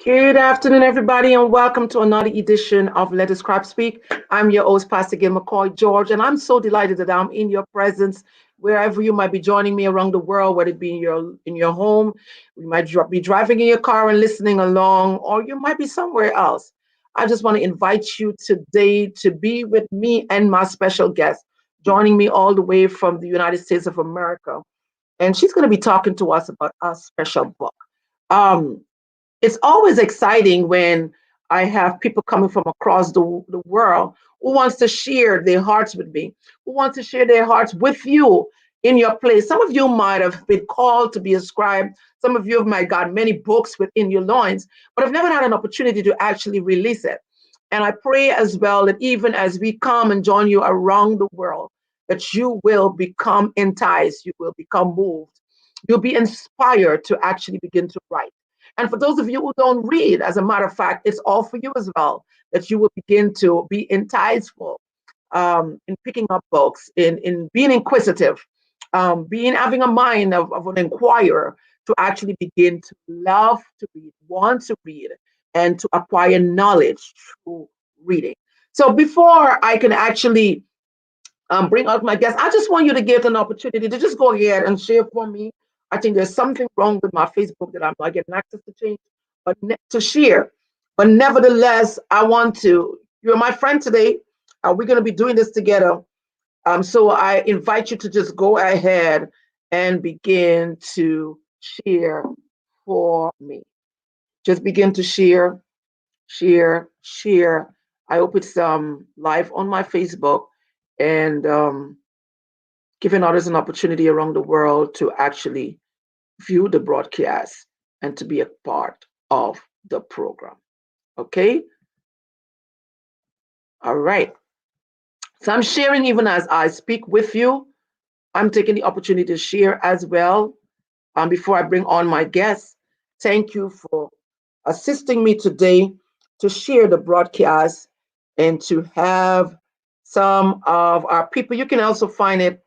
Good afternoon, everybody, and welcome to another edition of Let the Scribe Speak. I'm your host, Pastor Gale Koy-George, and I'm so delighted that I'm in your presence wherever you might be joining me around the world, whether it be in your home, you might be driving in your car and listening along, or you might be somewhere else. I just want to invite you today to be with me and my special guest, joining me all the way from the United States of America, and she's going to be talking to us about our special book. Um, it's always exciting when I have people coming from across the world who wants to share their hearts with me, who wants to share their hearts with you in your place. Some of you might have been called to be a scribe. Some of you might got many books within your loins, but have never had an opportunity to actually release it. And I pray as well that even as we come and join you around the world, that you will become enticed, you will become moved, you'll be inspired to actually begin to write. And for those of you who don't read, as a matter of fact, it's all for you as well, that you will begin to be enticed in picking up books, in being inquisitive, being having a mind of an inquirer to actually begin to love to read, want to read, and to acquire knowledge through reading. So before I can actually bring out my guests, I just want you to get an opportunity to just go ahead and share for me. I think there's something wrong with my Facebook that I'm not getting access to change, but to share. But nevertheless, I want to. You're my friend today. We're going to be doing this together. So I invite you to just go ahead and begin to share for me. Just begin to share, share, share. I hope it's live on my Facebook and giving others an opportunity around the world to actually view the broadcast and to be a part of the program. Okay? All right. So I'm sharing even as I speak with you. I'm taking the opportunity to share as well. Before I bring on my guests, thank you for assisting me today to share the broadcast and to have some of our people. You can also find it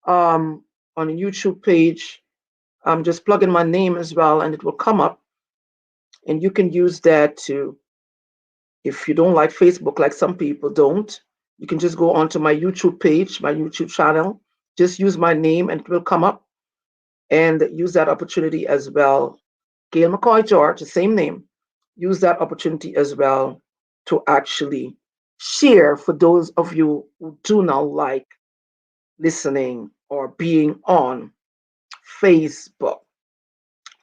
on a YouTube page. I'm just plugging my name as well, and it will come up. And you can use that to, if you don't like Facebook, like some people don't, you can just go onto my YouTube page, my YouTube channel. Just use my name, and it will come up. And use that opportunity as well. Gale Koy-George, the same name. Use that opportunity as well to actually share for those of you who do not like listening or being on Facebook.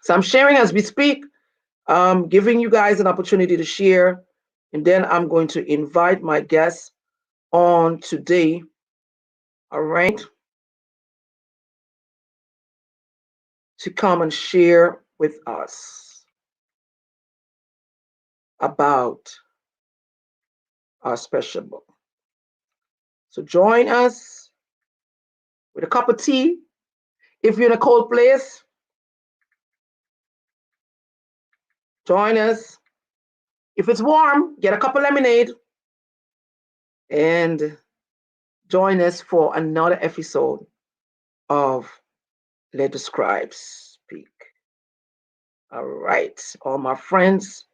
So I'm sharing as we speak, giving you guys an opportunity to share, and then I'm going to invite my guests on today. All right, to come and share with us about our special book. So join us with a cup of tea. If you're in a cold place, join us. If it's warm, get a cup of lemonade and join us for another episode of Let the Scribe Speak. All right, all my friends,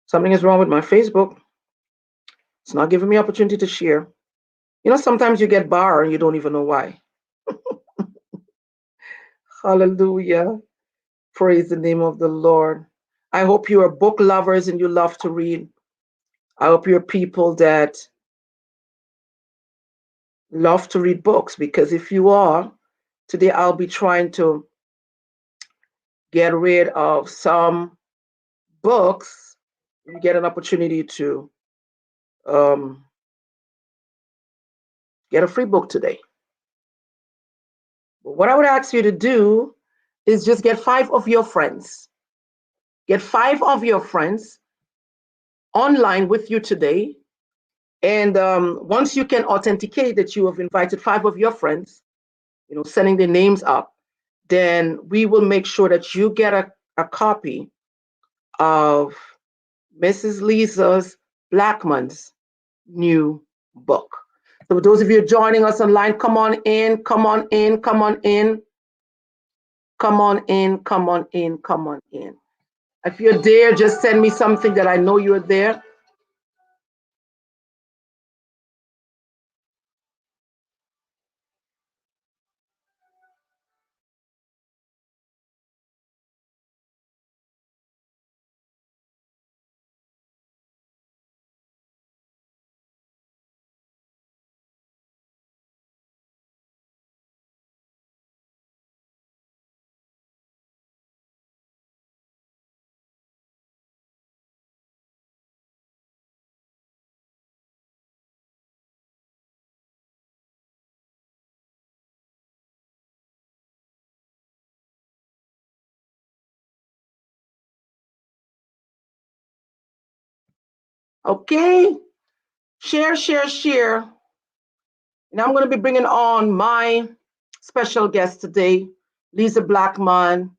something is wrong with my Facebook. It's not giving me opportunity to share. You know, sometimes you get barred and you don't even know why. Hallelujah. Praise the name of the Lord. I hope you are book lovers and you love to read. I hope you're people that love to read books, because if you are, today I'll be trying to get rid of some books. You get an opportunity to get a free book today. But what I would ask you to do is just get 5 of your friends. Get 5 of your friends online with you today. And once you can authenticate that you have invited 5 of your friends, sending their names up, then we will make sure that you get a copy of Mrs. Lisa's Blackmon's new book. So for those of you joining us online, come on in, come on in, come on in, come on in, come on in, come on in. If you're there, just send me something that I know you're there. Okay, share, share, share. And I'm going to be bringing on my special guest today, Lisa Blackmon,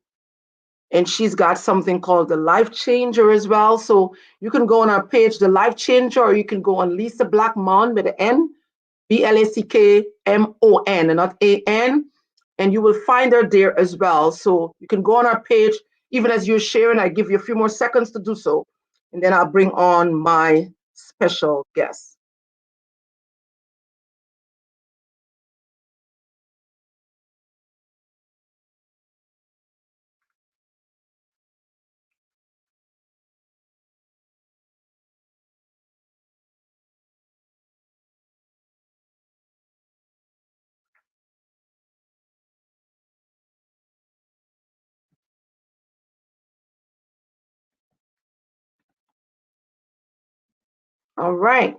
and she's got something called the Life Changer as well. So you can go on our page, the Life Changer, or you can go on Lisa Blackmon with an N, Blackmon, and not AN, and you will find her there as well. So you can go on our page, even as you're sharing. I give you a few more seconds to do so, and then I'll bring on my special guest. All right.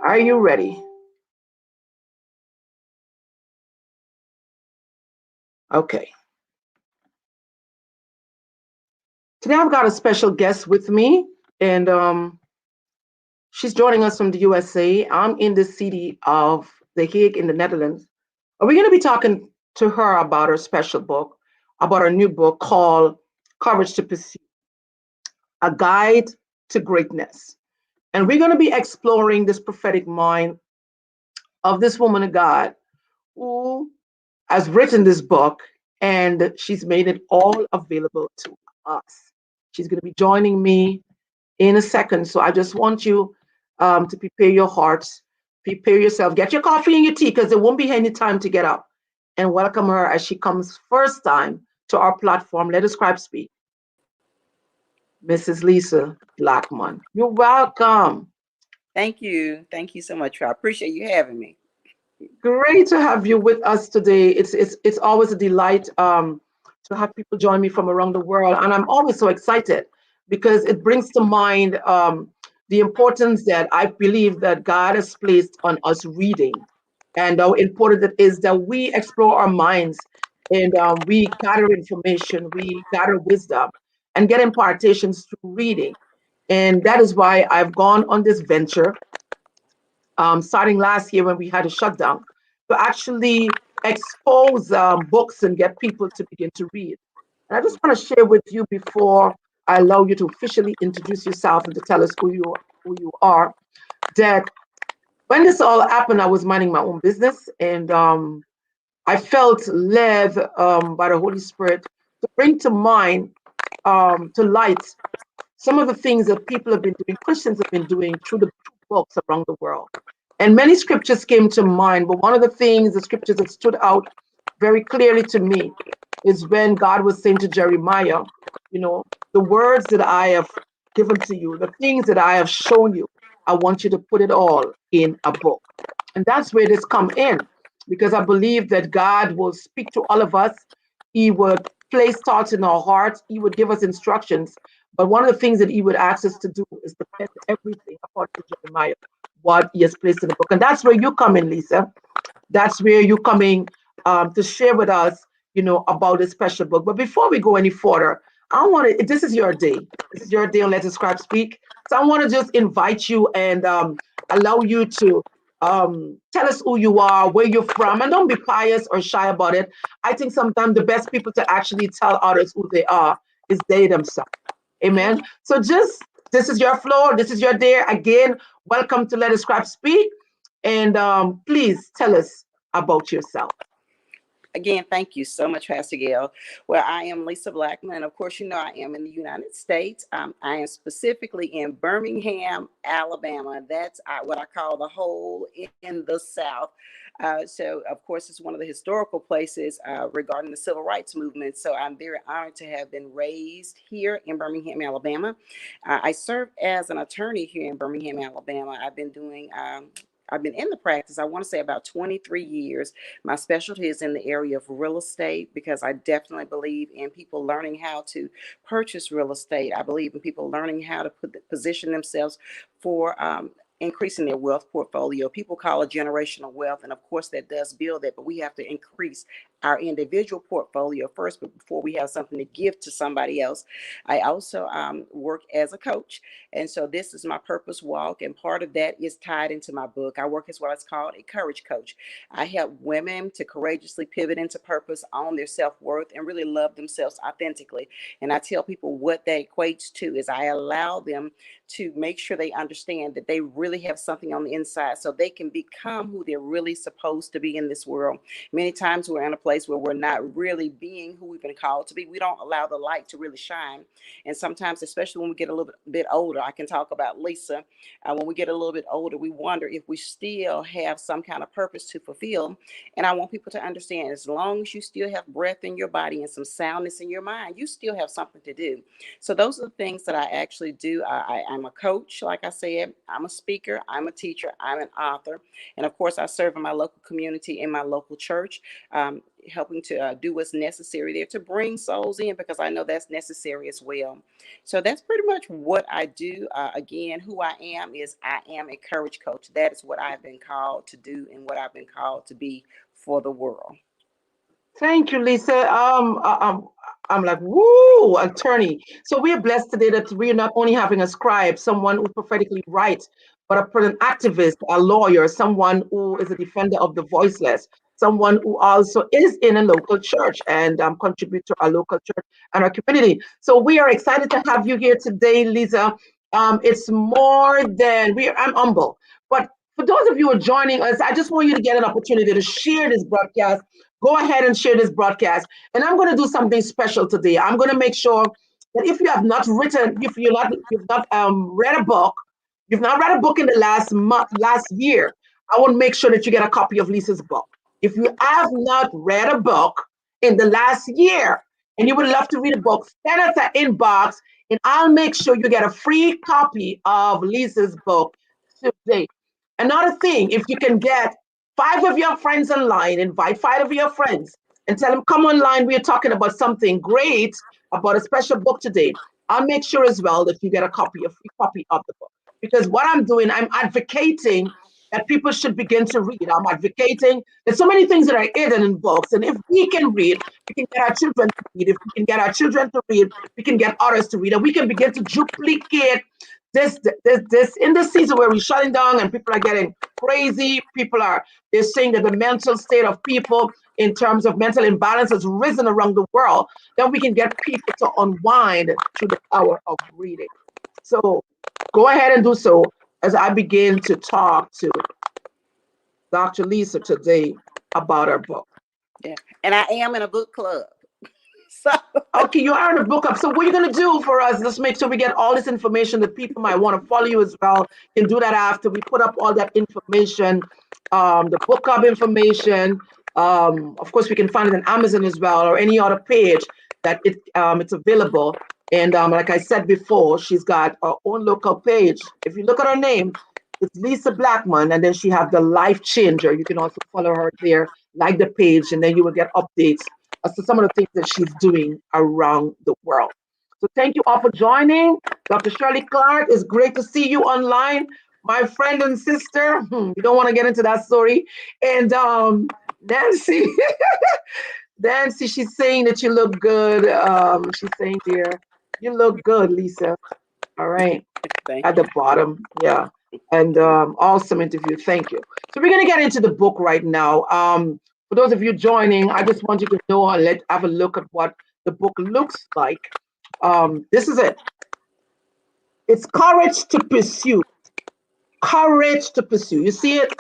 Are you ready? Okay. Today I've got a special guest with me, and she's joining us from the USA. I'm in the city of The Hague in the Netherlands. We're going to be talking to her about her special book, about her new book called Courage to Pursue, A Guide to Greatness. And we're going to be exploring this prophetic mind of this woman of God who has written this book, and she's made it all available to us. She's going to be joining me in a second. So I just want you to prepare your hearts, prepare yourself, get your coffee and your tea, because there won't be any time to get up, and welcome her as she comes first time to our platform. Let us Scribe Speak. Mrs. Lisa Blackmon. You're welcome. Thank you. Thank you so much. I appreciate you having me. Great to have you with us today. It's always a delight to have people join me from around the world, and I'm always so excited because it brings to mind the importance that I believe that God has placed on us reading, and how important it is that we explore our minds and we gather information, we gather wisdom, and get impartations through reading. And that is why I've gone on this venture starting last year when we had a shutdown, to actually expose books and get people to begin to read. And I just want to share with you before I allow you to officially introduce yourself and to tell us who you are. That when this all happened, I was minding my own business, and I felt led by the Holy Spirit to bring to mind, to light, some of the things that people have been doing, Christians have been doing through the books around the world. And many scriptures came to mind, but one of the things, the scriptures that stood out very clearly to me is when God was saying to Jeremiah, the words that I have given to you, the things that I have shown you, I want you to put it all in a book. And that's where this come in, because I believe that God will speak to all of us. He would place thoughts in our hearts. He would give us instructions. But one of the things that he would ask us to do is to pen everything according to Jeremiah, what he has placed in the book. And that's where you come in, Lisa. That's where you're coming to share with us, about this special book. But before we go any further, I want to, this is your day. This is your day on Let the Scribe Speak. So I want to just invite you and allow you to tell us who you are, where you're from, and don't be pious or shy about it. I think sometimes the best people to actually tell others who they are is they themselves. Amen. So just, this is your floor. This is your day. Again, welcome to Let Us Scribe Speak. And please tell us about yourself. Again, thank you so much, Pastor Gale. Well, I am Lisa Blackmon. Of course, you know I am in the United States. I am specifically in Birmingham, Alabama. That's what I call the hole in the South. So, of course, it's one of the historical places regarding the civil rights movement. So I'm very honored to have been raised here in Birmingham, Alabama. I serve as an attorney here in Birmingham, Alabama. I've been in the practice, I want to say about 23 years. My specialty is in the area of real estate because I definitely believe in people learning how to purchase real estate. I believe in people learning how to position themselves for increasing their wealth portfolio. People call it generational wealth, and of course that does build that, but we have to increase our individual portfolio first before we have something to give to somebody else. I also work as a coach, and so this is my purpose walk, and part of that is tied into my book. I work as what is called a courage coach. I help women to courageously pivot into purpose, own their self-worth, and really love themselves authentically. And I tell people what that equates to is I allow them to make sure they understand that they really have something on the inside so they can become who they're really supposed to be in this world. Many times we're in a place where we're not really being who we've been called to be. We don't allow the light to really shine. And sometimes, especially when we get a little bit older, I can talk about Lisa. When we get a little bit older, we wonder if we still have some kind of purpose to fulfill. And I want people to understand, as long as you still have breath in your body and some soundness in your mind, you still have something to do. So those are the things that I actually do. I'm a coach, like I said. I'm a speaker. I'm a teacher. I'm an author. And of course, I serve in my local community, in my local church, helping to do what's necessary there to bring souls in, because I know that's necessary as well. So that's pretty much what I do. Again, who I am is I am a courage coach. That is what I've been called to do and what I've been called to be for the world. Thank you, Lisa. I'm like, woo, attorney. So we are blessed today that we're not only having a scribe, someone who prophetically writes, but an activist, a lawyer, someone who is a defender of the voiceless, someone who also is in a local church and contribute to our local church and our community. So we are excited to have you here today, Lisa. It's more than I'm humble, but for those of you who are joining us, I just want you to get an opportunity to share this broadcast. Go ahead and share this broadcast. And I'm going to do something special today. I'm going to make sure that if you have not written, if you've not read a book, you've not read a book in the last month, last year, I want to make sure that you get a copy of Lisa's book. If you have not read a book in the last year and you would love to read a book, send us an inbox and I'll make sure you get a free copy of Lisa's book today. Another thing, if you can get 5 of your friends online, invite 5 of your friends and tell them, come online. We are talking about something great, about a special book today. I'll make sure as well that you get a free copy of the book. Because what I'm doing, I'm advocating that people should begin to read. I'm advocating there's so many things that are hidden in books. And if we can read, we can get our children to read. If we can get our children to read, we can get others to read. And we can begin to duplicate this in this season where we're shutting down and people are getting crazy. They're saying that the mental state of people in terms of mental imbalance has risen around the world. Then we can get people to unwind through the power of reading. So go ahead and do so as I begin to talk to Dr. Lisa today about her book. Yeah. And I am in a book club. So Okay, you are in a book club. So what you're gonna do for us, let's make sure we get all this information that people might want to follow you as well. You can do that after we put up all that information, the book club information. Of course, we can find it on Amazon as well or any other page that it's available. And like I said before, she's got her own local page. If you look at her name, it's Lisa Blackmon, and then she have the Life Changer. You can also follow her there, like the page, and then you will get updates as to some of the things that she's doing around the world. So thank you all for joining. Dr. Shirley Clark, it's great to see you online, my friend and sister. We don't want to get into that story. And Nancy, Nancy, she's saying that you look good. She's saying, dear, you look good, Lisa. All right, thank at you. the bottom, yeah. And awesome interview. Thank you. So we're gonna get into the book right now. For those of you joining, I just want you to know and have a look at what the book looks like. This is it. It's courage to pursue. Courage to pursue. You see it?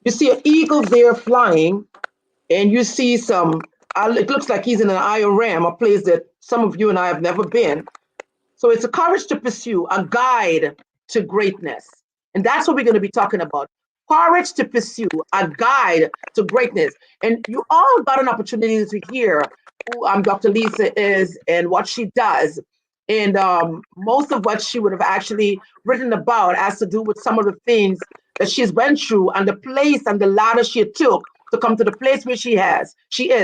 You see an eagle there flying, and you see some, it looks like he's in an IRM, a place that some of you and I have never been. So it's a courage to pursue, a guide to greatness. And that's what we're going to be talking about. Courage to pursue, a guide to greatness. And you all got an opportunity to hear who Dr. Lisa is and what she does. And most of what she would have actually written about has to do with some of the things that she's went through and the place and the ladder she took to come to the place where she is,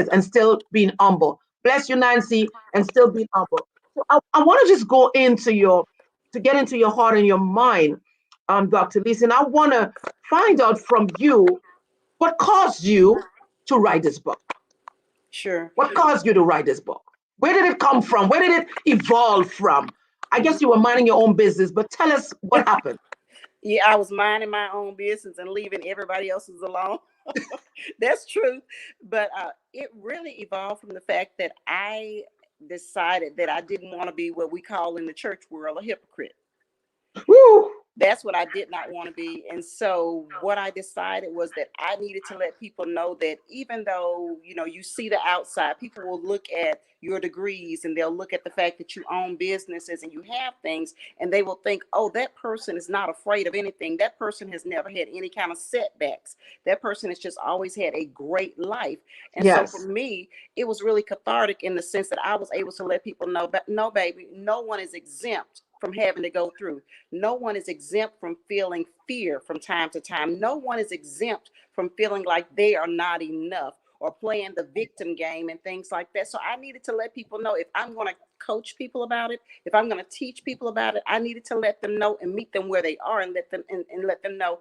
and still being humble. Bless you, Nancy, and still being humble. So I want to just go into to get into your heart and your mind, Dr. Lisa, and I want to find out from you what caused you to write this book. Sure. What caused you to write this book? Where did it come from? Where did it evolve from? I guess you were minding your own business, but tell us what happened. Yeah, I was minding my own business and leaving everybody else's alone. That's true. But it really evolved from the fact that I decided that I didn't want to be what we call in the church world a hypocrite. Woo. That's what I did not want to be. And so what I decided was that I needed to let people know that even though, you see the outside, people will look at your degrees and they'll look at the fact that you own businesses and you have things, and they will think, oh, that person is not afraid of anything. That person has never had any kind of setbacks. That person has just always had a great life. And so for Yes. me, it was really cathartic in the sense that I was able to let people know, but no, baby, no one is exempt from having to go through. No one is exempt from feeling fear from time to time. No one is exempt from feeling like they are not enough or playing the victim game and things like that. So I needed to let people know, if I'm going to coach people about it, if I'm going to teach people about it, I needed to let them know and meet them where they are and let them know,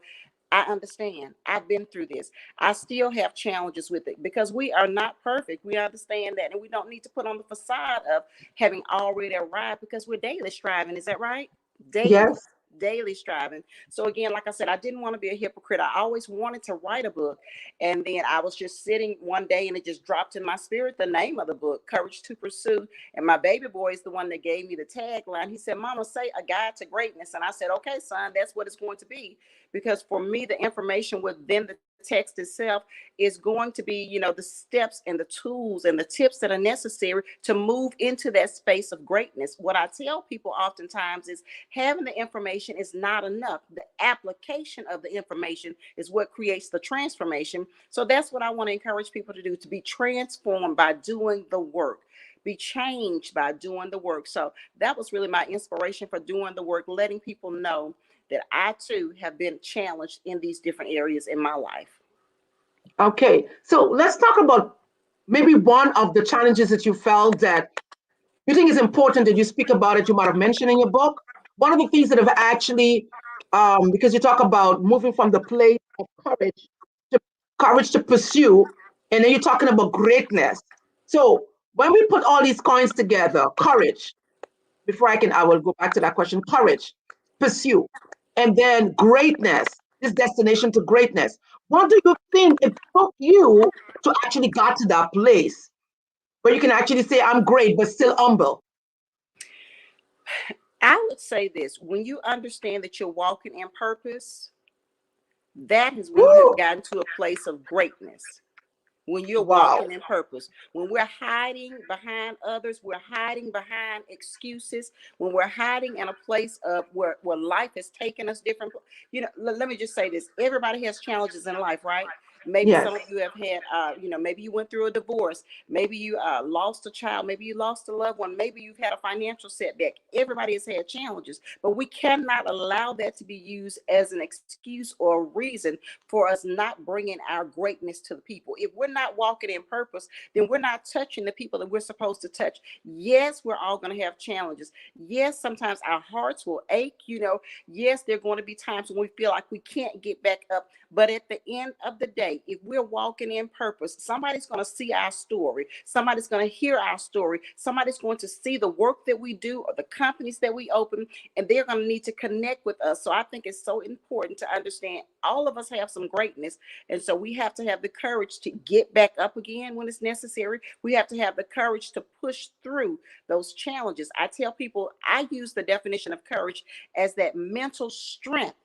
I understand. I've been through this. I still have challenges with it because we are not perfect. We understand that. And we don't need to put on the facade of having already arrived, because we're daily striving. Is that right? Yes. Daily striving. So again, like I said, I didn't want to be a hypocrite. I always wanted to write a book. And then I was just sitting one day and it just dropped in my spirit, the name of the book, Courage to Pursue. And my baby boy is the one that gave me the tagline. He said, Mama, say A Guide to Greatness. And I said, okay, son, that's what it's going to be. Because for me, the information within the text itself is going to be, the steps and the tools and the tips that are necessary to move into that space of greatness. What I tell people oftentimes is having the information is not enough. The application of the information is what creates the transformation. So that's what I want to encourage people to do, to be transformed by doing the work, be changed by doing the work. So that was really my inspiration for doing the work, letting people know that I too have been challenged in these different areas in my life. Okay. So let's talk about maybe one of the challenges that you felt that you think is important that you speak about it. You might have mentioned in your book. One of the things that have actually, because you talk about moving from the place of to courage to pursue, and then you're talking about greatness. So when we put all these coins together, courage, before I will go back to that question, courage, pursue, and then greatness, this destination to greatness. What do you think it took you to actually got to that place where you can actually say, I'm great, but still humble? I would say this: when you understand that you're walking in purpose, that is when you have Woo! gotten to a place of greatness. When you're Wow. walking in purpose, when we're hiding behind others, we're hiding behind excuses, when we're hiding in a place of where life has taken us different, let me just say this: everybody has challenges in life, right? Maybe Yes. some of you have had, maybe you went through a divorce, maybe you lost a child, maybe you lost a loved one, maybe you've had a financial setback. Everybody has had challenges, but we cannot allow that to be used as an excuse or a reason for us not bringing our greatness to the people. If we're not walking in purpose, then we're not touching the people that we're supposed to touch. Yes, we're all going to have challenges. Yes, sometimes our hearts will ache. Yes, there are going to be times when we feel like we can't get back up. But at the end of the day, if we're walking in purpose, somebody's going to see our story. Somebody's going to hear our story. Somebody's going to see the work that we do or the companies that we open, and they're going to need to connect with us. So I think it's so important to understand all of us have some greatness. And so we have to have the courage to get back up again when it's necessary. We have to have the courage to push through those challenges. I tell people, I use the definition of courage as that mental strength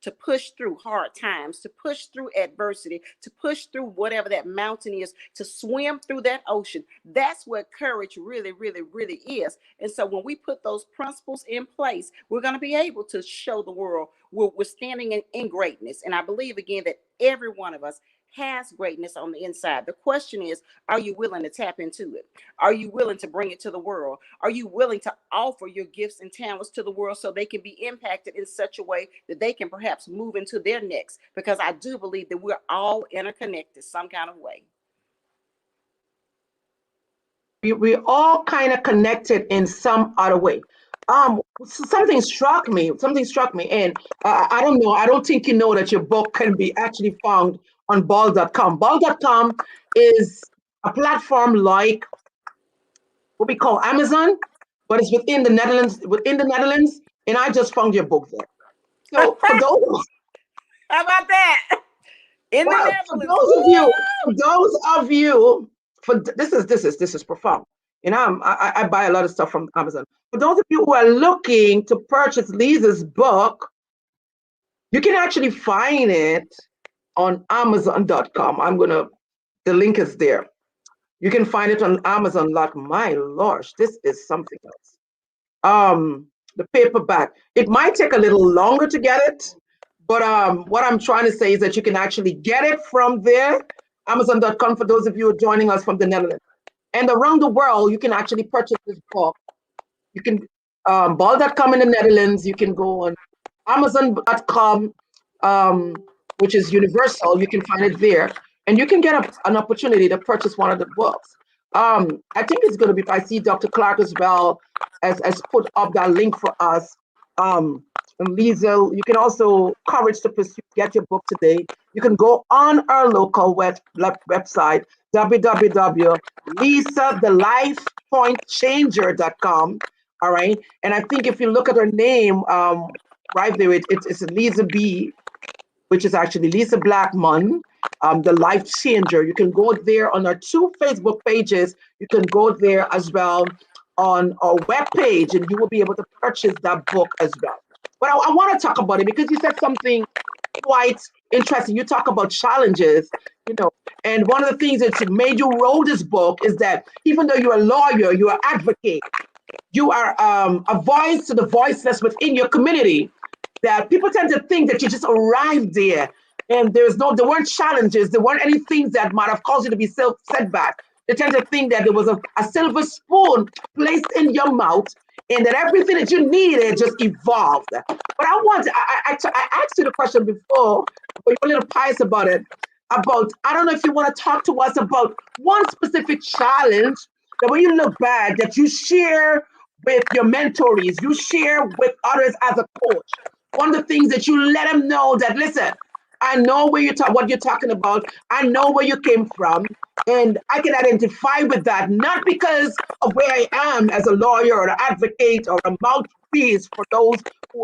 to push through hard times, to push through adversity, to push through whatever that mountain is, to swim through that ocean. That's what courage really, really, really is. And so when we put those principles in place, we're going to be able to show the world we're standing in greatness. And I believe, again, that every one of us has greatness on the inside. The question is, are you willing to tap into it? Are you willing to bring it to the world? Are you willing to offer your gifts and talents to the world so they can be impacted in such a way that they can perhaps move into their next? Because I do believe that we're all interconnected some kind of way. We're all kind of connected in some other way. Something struck me. And I don't know. I don't think you know that your book can be actually found on ball.com. Ball.com is a platform like what we call Amazon, but it's within the Netherlands. And I just found your book there. So for those, how about that? In the Netherlands. For those of you, this is profound. You know, I buy a lot of stuff from Amazon. For those of you who are looking to purchase Lisa's book, you can actually find it on Amazon.com. The link is there. You can find it on Amazon. Like, my Lord, this is something else. The paperback. It might take a little longer to get it, but what I'm trying to say is that you can actually get it from there, Amazon.com, for those of you who are joining us from the Netherlands. And around the world, you can actually purchase this book. You can ball.com in the Netherlands. You can go on Amazon.com, which is universal. You can find it there, and you can get an opportunity to purchase one of the books. I think it's going to be. If I see Dr. Clark as well as put up that link for us. And Lisa, you can also courage to pursue, get your book today. You can go on our local website, www.lisathelifepointchanger.com. All right. And I think if you look at her name, right there, it's Lisa B, which is actually Lisa Blackmon, the life changer. You can go there on our 2 Facebook pages. You can go there as well on our webpage, and you will be able to purchase that book as well. But I want to talk about it because you said something quite interesting. You talk about challenges, and one of the things that made you wrote this book is that even though you're a lawyer, you're an advocate, you are a voice to the voiceless within your community, that people tend to think that you just arrived there and there weren't challenges, there weren't any things that might have caused you to be setback. They tend to think that there was a silver spoon placed in your mouth and that everything that you needed just evolved. But I asked you the question before, but you're a little pious about it. I don't know if you want to talk to us about one specific challenge that when you look back, that you share with your mentorees, you share with others as a coach. One of the things that you let them know that, listen, I know what you're talking about. I know where you came from. And I can identify with that, not because of where I am as a lawyer or an advocate or a mouthpiece for those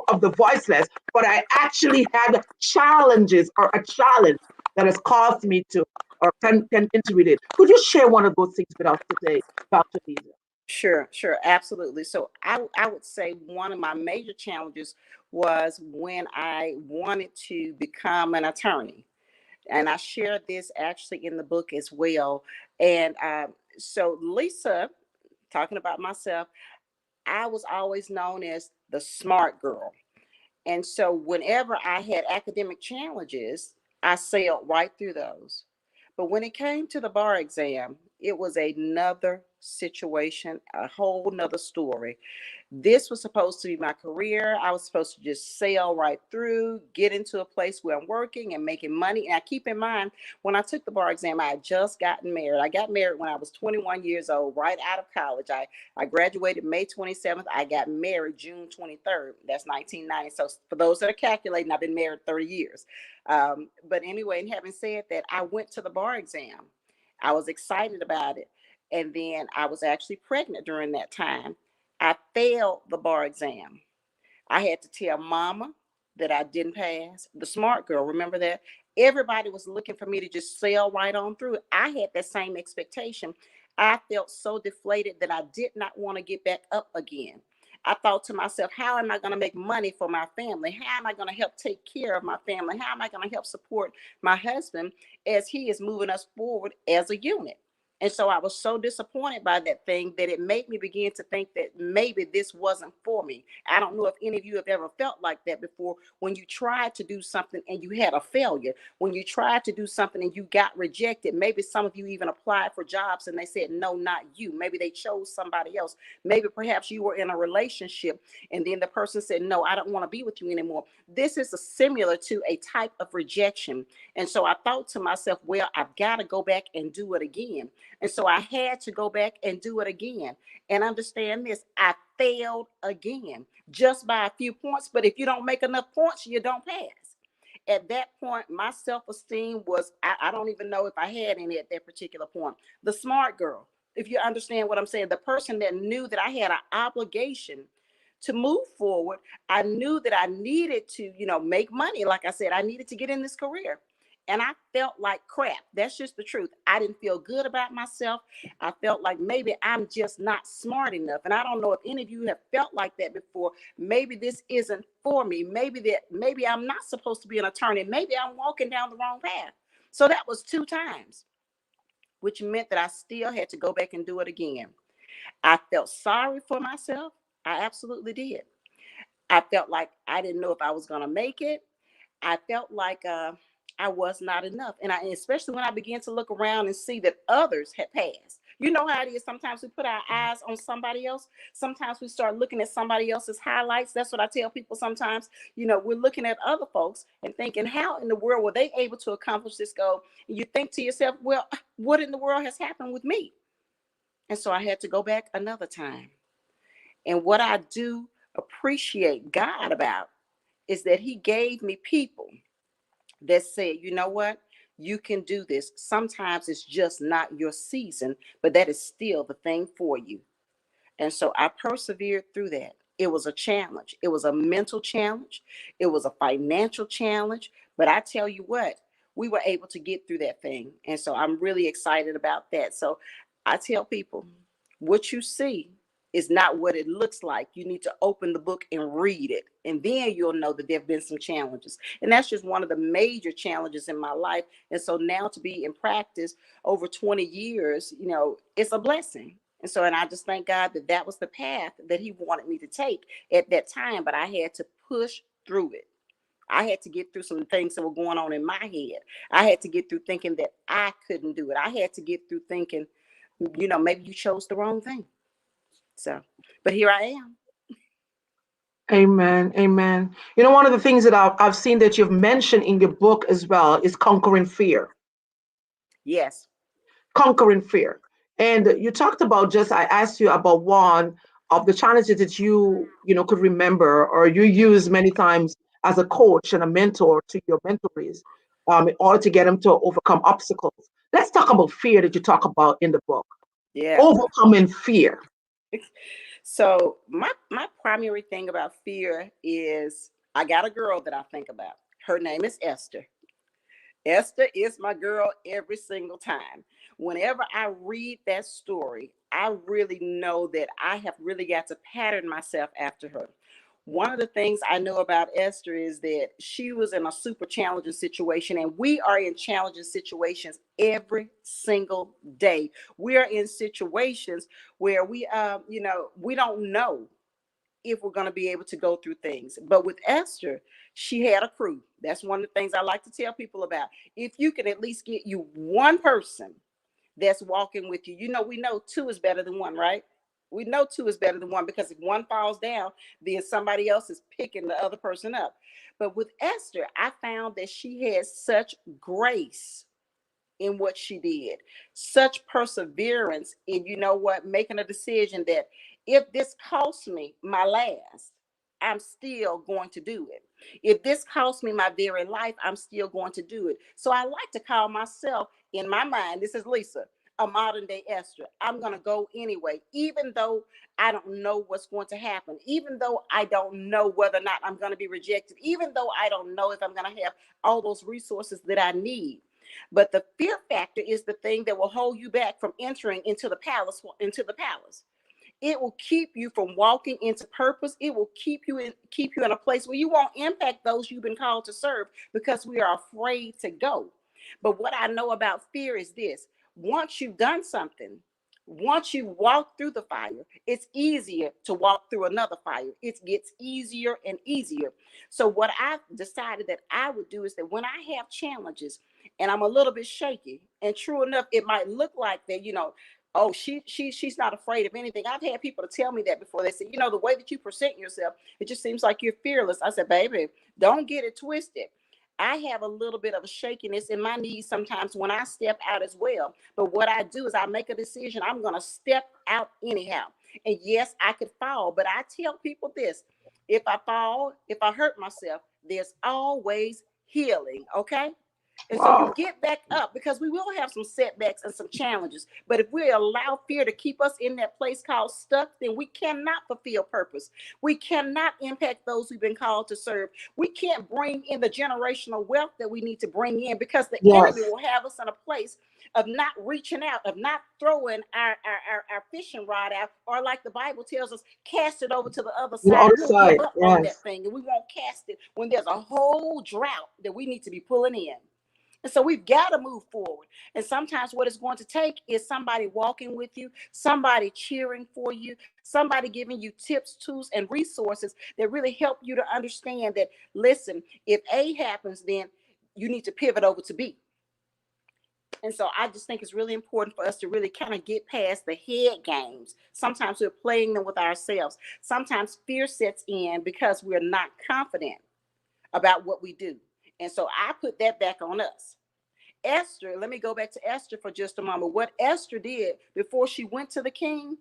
of the voiceless, but I actually had challenges or a challenge that has caused me to or can integrate it. Could you share one of those things with us today, Dr. Lisa? Sure, absolutely. So I would say one of my major challenges was when I wanted to become an attorney. And I shared this actually in the book as well. And so Lisa, talking about myself, I was always known as the smart girl. And so whenever I had academic challenges, I sailed right through those. But when it came to the bar exam, it was another situation, a whole nother story. This was supposed to be my career. I was supposed to just sail right through, get into a place where I'm working and making money. And I keep in mind, when I took the bar exam, I had just gotten married. I got married when I was 21 years old, right out of college. I graduated May 27th. I got married June 23rd. That's 1990. So for those that are calculating, I've been married 30 years. But anyway, and having said that, I went to the bar exam. I was excited about it. And then I was actually pregnant during that time. I failed the bar exam. I had to tell mama that I didn't pass. The smart girl, remember that? Everybody was looking for me to just sail right on through. I had that same expectation. I felt so deflated that I did not want to get back up again. I thought to myself, how am I going to make money for my family? How am I going to help take care of my family? How am I going to help support my husband as he is moving us forward as a unit? And so I was so disappointed by that thing that it made me begin to think that maybe this wasn't for me. I don't know if any of you have ever felt like that before, when you tried to do something and you had a failure, when you tried to do something and you got rejected. Maybe some of you even applied for jobs and they said, no, not you. Maybe they chose somebody else. Maybe perhaps you were in a relationship and then the person said, no, I don't want to be with you anymore. This is similar to a type of rejection. And so I thought to myself, well, I've got to go back and do it again. And so I had to go back and do it again. And understand this, I failed again, just by a few points. But if you don't make enough points, you don't pass. At that point, my self-esteem was, I don't even know if I had any at that particular point. The smart girl, if you understand what I'm saying, the person that knew that I had an obligation to move forward. I knew that I needed to, make money. Like I said, I needed to get in this career. And I felt like crap. That's just the truth. I didn't feel good about myself. I felt like maybe I'm just not smart enough. And I don't know if any of you have felt like that before. Maybe this isn't for me. Maybe I'm not supposed to be an attorney. Maybe I'm walking down the wrong path. So that was 2 times, which meant that I still had to go back and do it again. I felt sorry for myself. I absolutely did. I felt like I didn't know if I was going to make it. I felt like I was not enough. And especially when I began to look around and see that others had passed. You know how it is. Sometimes we put our eyes on somebody else. Sometimes we start looking at somebody else's highlights. That's what I tell people sometimes. We're looking at other folks and thinking, how in the world were they able to accomplish this goal? And you think to yourself, well, what in the world has happened with me? And so I had to go back another time. And what I do appreciate God about is that he gave me people that said, you know what? You can do this. Sometimes it's just not your season, but that is still the thing for you. And so I persevered through that. It was a challenge. It was a mental challenge. It was a financial challenge. But I tell you what, we were able to get through that thing. And so I'm really excited about that. So I tell people, what you see is not what it looks like. You need to open the book and read it. And then you'll know that there have been some challenges. And that's just one of the major challenges in my life. And so now to be in practice over 20 years, it's a blessing. And I just thank God that that was the path that he wanted me to take at that time. But I had to push through it. I had to get through some things that were going on in my head. I had to get through thinking that I couldn't do it. I had to get through thinking, maybe you chose the wrong thing. So, but here I am. Amen. Amen. One of the things that I've seen that you've mentioned in your book as well is conquering fear. Yes. Conquering fear. And you talked about, I asked you about one of the challenges that could remember or you use many times as a coach and a mentor to your mentorees in order to get them to overcome obstacles. Let's talk about fear that you talk about in the book. Yeah. Overcoming fear. So my primary thing about fear is I got a girl that I think about. Her name is Esther. Esther is my girl every single time. Whenever I read that story, I really know that I have really got to pattern myself after her. One of the things I know about Esther is that she was in a super challenging situation, and we are in challenging situations every single day. We are in situations where we don't know if we're going to be able to go through things. But with Esther, she had a crew. That's one of the things I like to tell people about. If you can at least get you one person that's walking with you, we know 2 is better than 1, right? We know 2 is better than 1 because if one falls down, then somebody else is picking the other person up. But with Esther, I found that she had such grace in what she did, such perseverance in, making a decision that if this costs me my last, I'm still going to do it. If this costs me my very life, I'm still going to do it. So I like to call myself, in my mind, this is Lisa, a modern day Esther. I'm going to go anyway, even though I don't know what's going to happen, even though I don't know whether or not I'm going to be rejected, even though I don't know if I'm going to have all those resources that I need. But the fear factor is the thing that will hold you back from entering into the palace. It will keep you from walking into purpose. It will keep you in a place where you won't impact those you've been called to serve because we are afraid to go. But what I know about fear is this: once you've done something, once you walk through the fire, it's easier to walk through another fire. It gets easier and easier. So what I decided that I would do is that when I have challenges and I'm a little bit shaky, and true enough, it might look like that, oh, she's not afraid of anything. I've had people to tell me that before. They say, the way that you present yourself, it just seems like you're fearless. I said, baby, don't get it twisted. I have a little bit of a shakiness in my knees sometimes when I step out as well. But what I do is I make a decision. I'm going to step out anyhow. And yes, I could fall, but I tell people this: if I fall, if I hurt myself, there's always healing. Okay. And so you get back up, because we will have some setbacks and some challenges. But if we allow fear to keep us in that place called stuck, then we cannot fulfill purpose. We cannot impact those we've been called to serve. We can't bring in the generational wealth that we need to bring in, because the enemy will have us in a place of not reaching out, of not throwing our fishing rod out, or like the Bible tells us, cast it over to the other side. We'll give up on that thing, and we won't cast it when there's a whole drought that we need to be pulling in. And so we've got to move forward. And sometimes what it's going to take is somebody walking with you, somebody cheering for you, somebody giving you tips, tools, and resources that really help you to understand that, listen, if A happens, then you need to pivot over to B. And so I just think it's really important for us to really kind of get past the head games. Sometimes we're playing them with ourselves. Sometimes fear sets in because we're not confident about what we do. And so I put that back on us. Esther, let me go back to Esther for just a moment. What Esther did before she went to the king,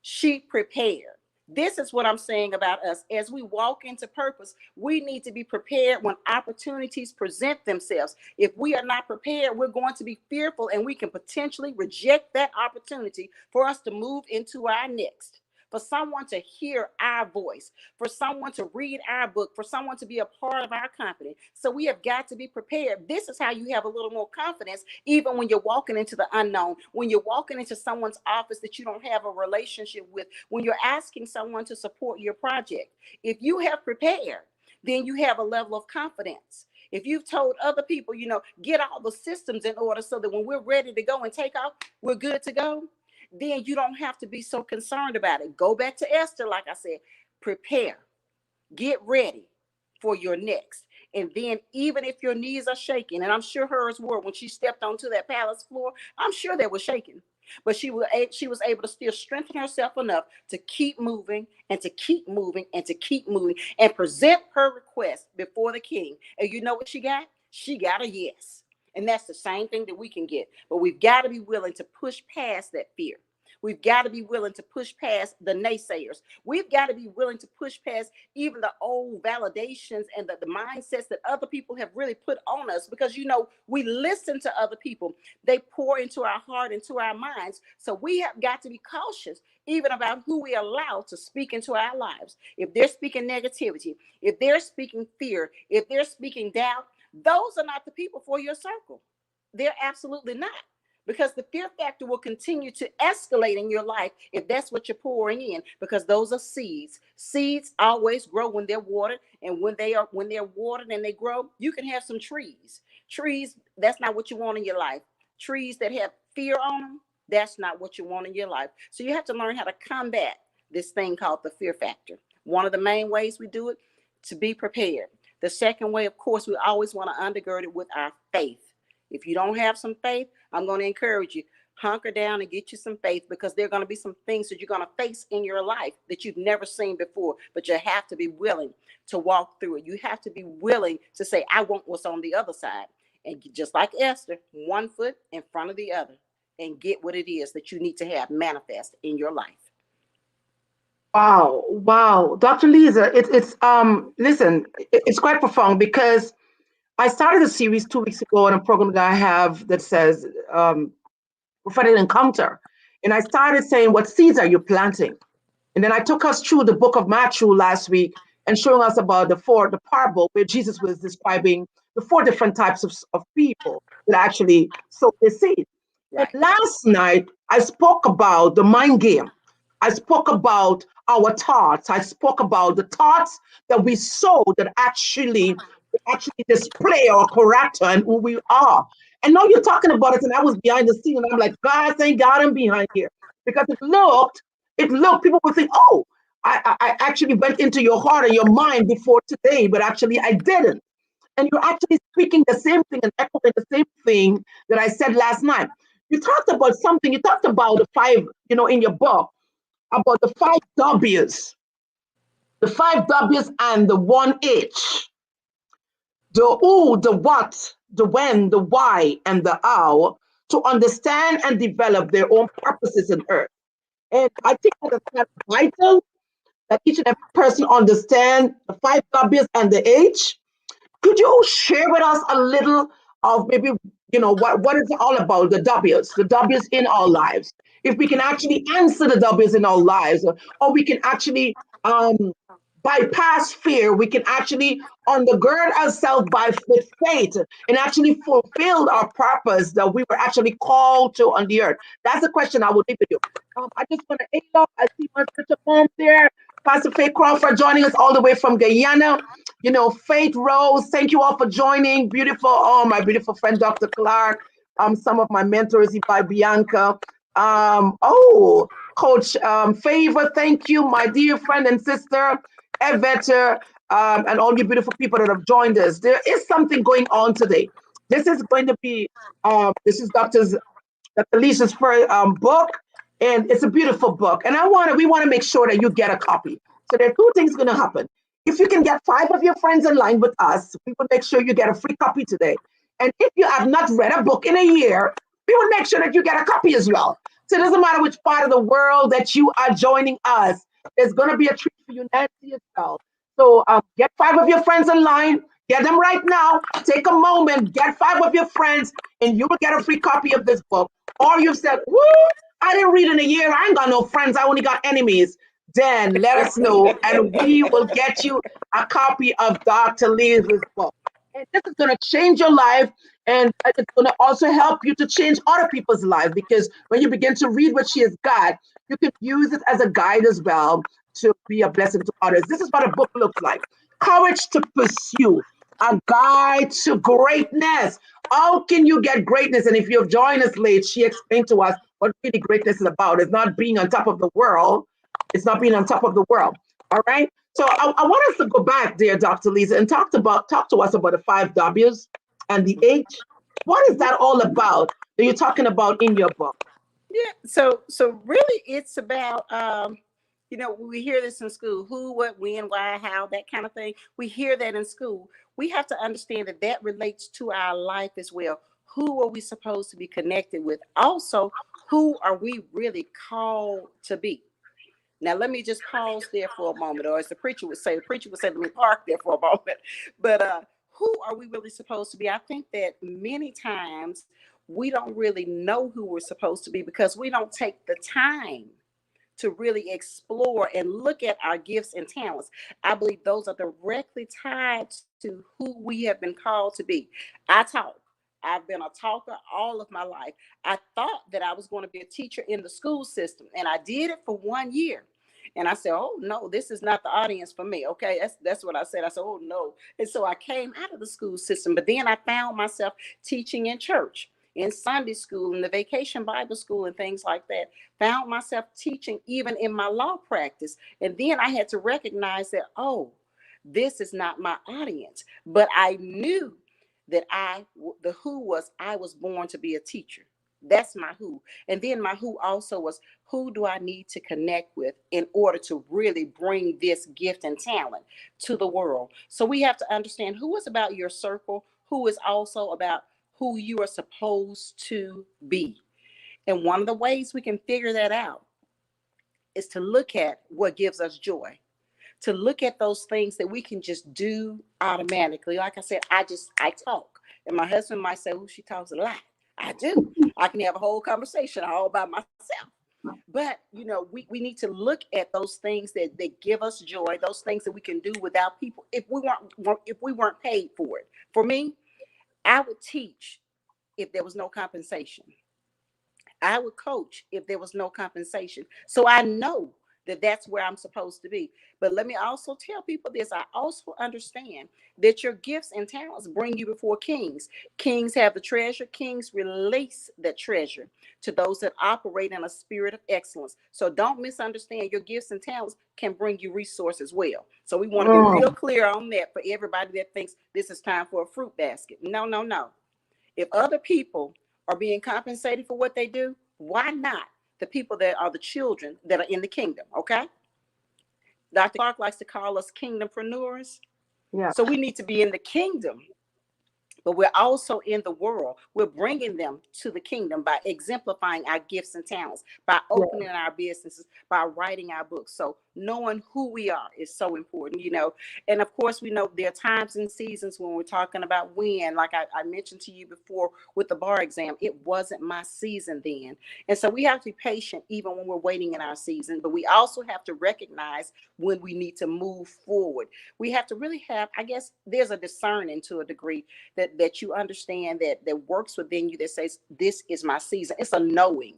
she prepared. This is what I'm saying about us. As we walk into purpose, we need to be prepared when opportunities present themselves. If we are not prepared, we're going to be fearful, and we can potentially reject that opportunity for us to move into our next. For someone to hear our voice, for someone to read our book, for someone to be a part of our company. So we have got to be prepared. This is how you have a little more confidence, even when you're walking into the unknown, when you're walking into someone's office that you don't have a relationship with, when you're asking someone to support your project. If you have prepared, then you have a level of confidence. If you've told other people, get all the systems in order so that when we're ready to go and take off, we're good to go, then you don't have to be so concerned about it. Go back to Esther, like I said, prepare, get ready for your next. And then even if your knees are shaking, and I'm sure hers were when she stepped onto that palace floor, I'm sure they were shaking. But she was able to still strengthen herself enough to keep moving and to keep moving and to keep moving and present her request before the king. And you know what she got? She got a yes. And that's the same thing that we can get. But we've got to be willing to push past that fear. We've got to be willing to push past the naysayers. We've got to be willing to push past even the old validations and the mindsets that other people have really put on us, because, we listen to other people. They pour into our heart, into our minds. So we have got to be cautious even about who we allow to speak into our lives. If they're speaking negativity, if they're speaking fear, if they're speaking doubt, those are not the people for your circle. They're absolutely not. Because the fear factor will continue to escalate in your life if that's what you're pouring in, because those are seeds. Seeds always grow when they're watered, and when they're watered and they grow, you can have some trees. Trees, that's not what you want in your life. Trees that have fear on them, that's not what you want in your life. So you have to learn how to combat this thing called the fear factor. One of the main ways we do it, to be prepared. The second way, of course, we always want to undergird it with our faith. If you don't have some faith, I'm going to encourage you, hunker down and get you some faith, because there are going to be some things that you're going to face in your life that you've never seen before, but you have to be willing to walk through it. You have to be willing to say, I want what's on the other side. And just like Esther, one foot in front of the other, and get what it is that you need to have manifest in your life. Wow. Dr. Lisa, listen, it's quite profound, because I started a series 2 weeks ago on a program that I have that says prophetic encounter. And I started saying, what seeds are you planting? And then I took us through the book of Matthew last week and showing us about the parable where Jesus was describing the 4 different types of people that actually sowed their seed. Right. And last night, I spoke about the mind game. I spoke about our thoughts. I spoke about the thoughts that we sow that actually display our character and who we are. And now you're talking about it, and I was behind the scene, and I'm like, God, thank God I'm behind here. Because it looked, people would think, oh, I actually went into your heart and your mind before today, but actually I didn't. And you're actually speaking the same thing and echoing the same thing that I said last night. You talked about something, you talked about the five, in your book, about the five W's, and the one H, the who, the what, the when, the why, and the how, to understand and develop their own purposes in earth. And I think that is kind of vital that each and every person understand the five W's and the H. Could you share with us a little of maybe, what is it all about, the W's in our lives? If we can actually answer the W's in our lives, or we can actually um, bypass fear, we can actually undergird ourselves with faith and actually fulfill our purpose that we were actually called to on the earth. That's the question I would leave with you. I just want to end up. I see my sister mom there, Pastor Faith Crawford, joining us all the way from Guyana. Faith Rose, thank you all for joining. Beautiful, oh, my beautiful friend, Dr. Clark. Some of my mentors, by Bianca. Coach Favor, thank you, my dear friend and sister, Evette, and all you beautiful people that have joined us. There is something going on today. This is going to be, this is Dr. Lisa's first book, and it's a beautiful book. And we want to make sure that you get a copy. So there are two things going to happen. If you can get five of your friends in line with us, we will make sure you get a free copy today. And if you have not read a book in a year, we will make sure that you get a copy as well. So it doesn't matter which part of the world that you are joining us. There's going to be a treat for you, Nancy, as well. So get five of your friends in line. Get them right now. Take a moment. Get five of your friends, and you will get a free copy of this book. Or you've said, woo, I didn't read in a year. I ain't got no friends. I only got enemies. Then let us know, and we will get you a copy of Dr. Lisa's book. And this is going to change your life, and it's going to also help you to change other people's lives, because when you begin to read what she has got, you can use it as a guide as well to be a blessing to others. This is what a book looks like. Courage to Pursue, a guide to greatness. How can you get greatness? And if you've joined us late, she explained to us what really greatness is about. It's not being on top of the world. It's not being on top of the world. All right. So I want us to go back there, Dr. Lisa, and talk to us about the five W's and the H. What is that all about that you're talking about in your book? Yeah. So really, it's about we hear this in school: who, what, when, why, how, that kind of thing. We hear that in school. We have to understand that that relates to our life as well. Who are we supposed to be connected with? Also, who are we really called to be? Now, let me just pause there for a moment, or as the preacher would say, let me park there for a moment. But who are we really supposed to be? I think that many times we don't really know who we're supposed to be because we don't take the time to really explore and look at our gifts and talents. I believe those are directly tied to who we have been called to be. I talk. I've been a talker all of my life. I thought that I was going to be a teacher in the school system, and I did it for 1 year. And I said, "Oh no, this is not the audience for me." Okay, that's what I said. I said, "Oh no," and so I came out of the school system. But then I found myself teaching in church, in Sunday school, in the vacation Bible school, and things like that. Found myself teaching even in my law practice, and then I had to recognize that, oh, this is not my audience. But I knew that the who was, I was born to be a teacher. That's my who. And then my who also was, who do I need to connect with in order to really bring this gift and talent to the world? So we have to understand who is about your circle, who is also about who you are supposed to be. And one of the ways we can figure that out is to look at what gives us joy, to look at those things that we can just do automatically. Like I said, I talk. And my husband might say, oh, she talks a lot. I do. I can have a whole conversation all by myself. But, we need to look at those things that give us joy, those things that we can do without people if we weren't paid for it. For me, I would teach if there was no compensation. I would coach if there was no compensation. So I know that that's where I'm supposed to be. But let me also tell people this. I also understand that your gifts and talents bring you before kings. Kings have the treasure. Kings release the treasure to those that operate in a spirit of excellence. So don't misunderstand, your gifts and talents can bring you resources well. So we want to be real clear on that for everybody that thinks this is time for a fruit basket. No, no, no. If other people are being compensated for what they do, why not the people that are the children that are in the kingdom? Okay. Dr. Clark likes to call us kingdompreneurs. Yeah. So we need to be in the kingdom, but we're also in the world. We're bringing them to the kingdom by exemplifying our gifts and talents, by opening our businesses, by writing our books. So knowing who we are is so important, you know. And of course, we know there are times and seasons when we're talking about when, like I mentioned to you before with the bar exam, it wasn't my season then. And so we have to be patient even when we're waiting in our season, but we also have to recognize when we need to move forward. We have to really have, I guess, there's a discerning to a degree that you understand that works within you that says, this is my season. It's a knowing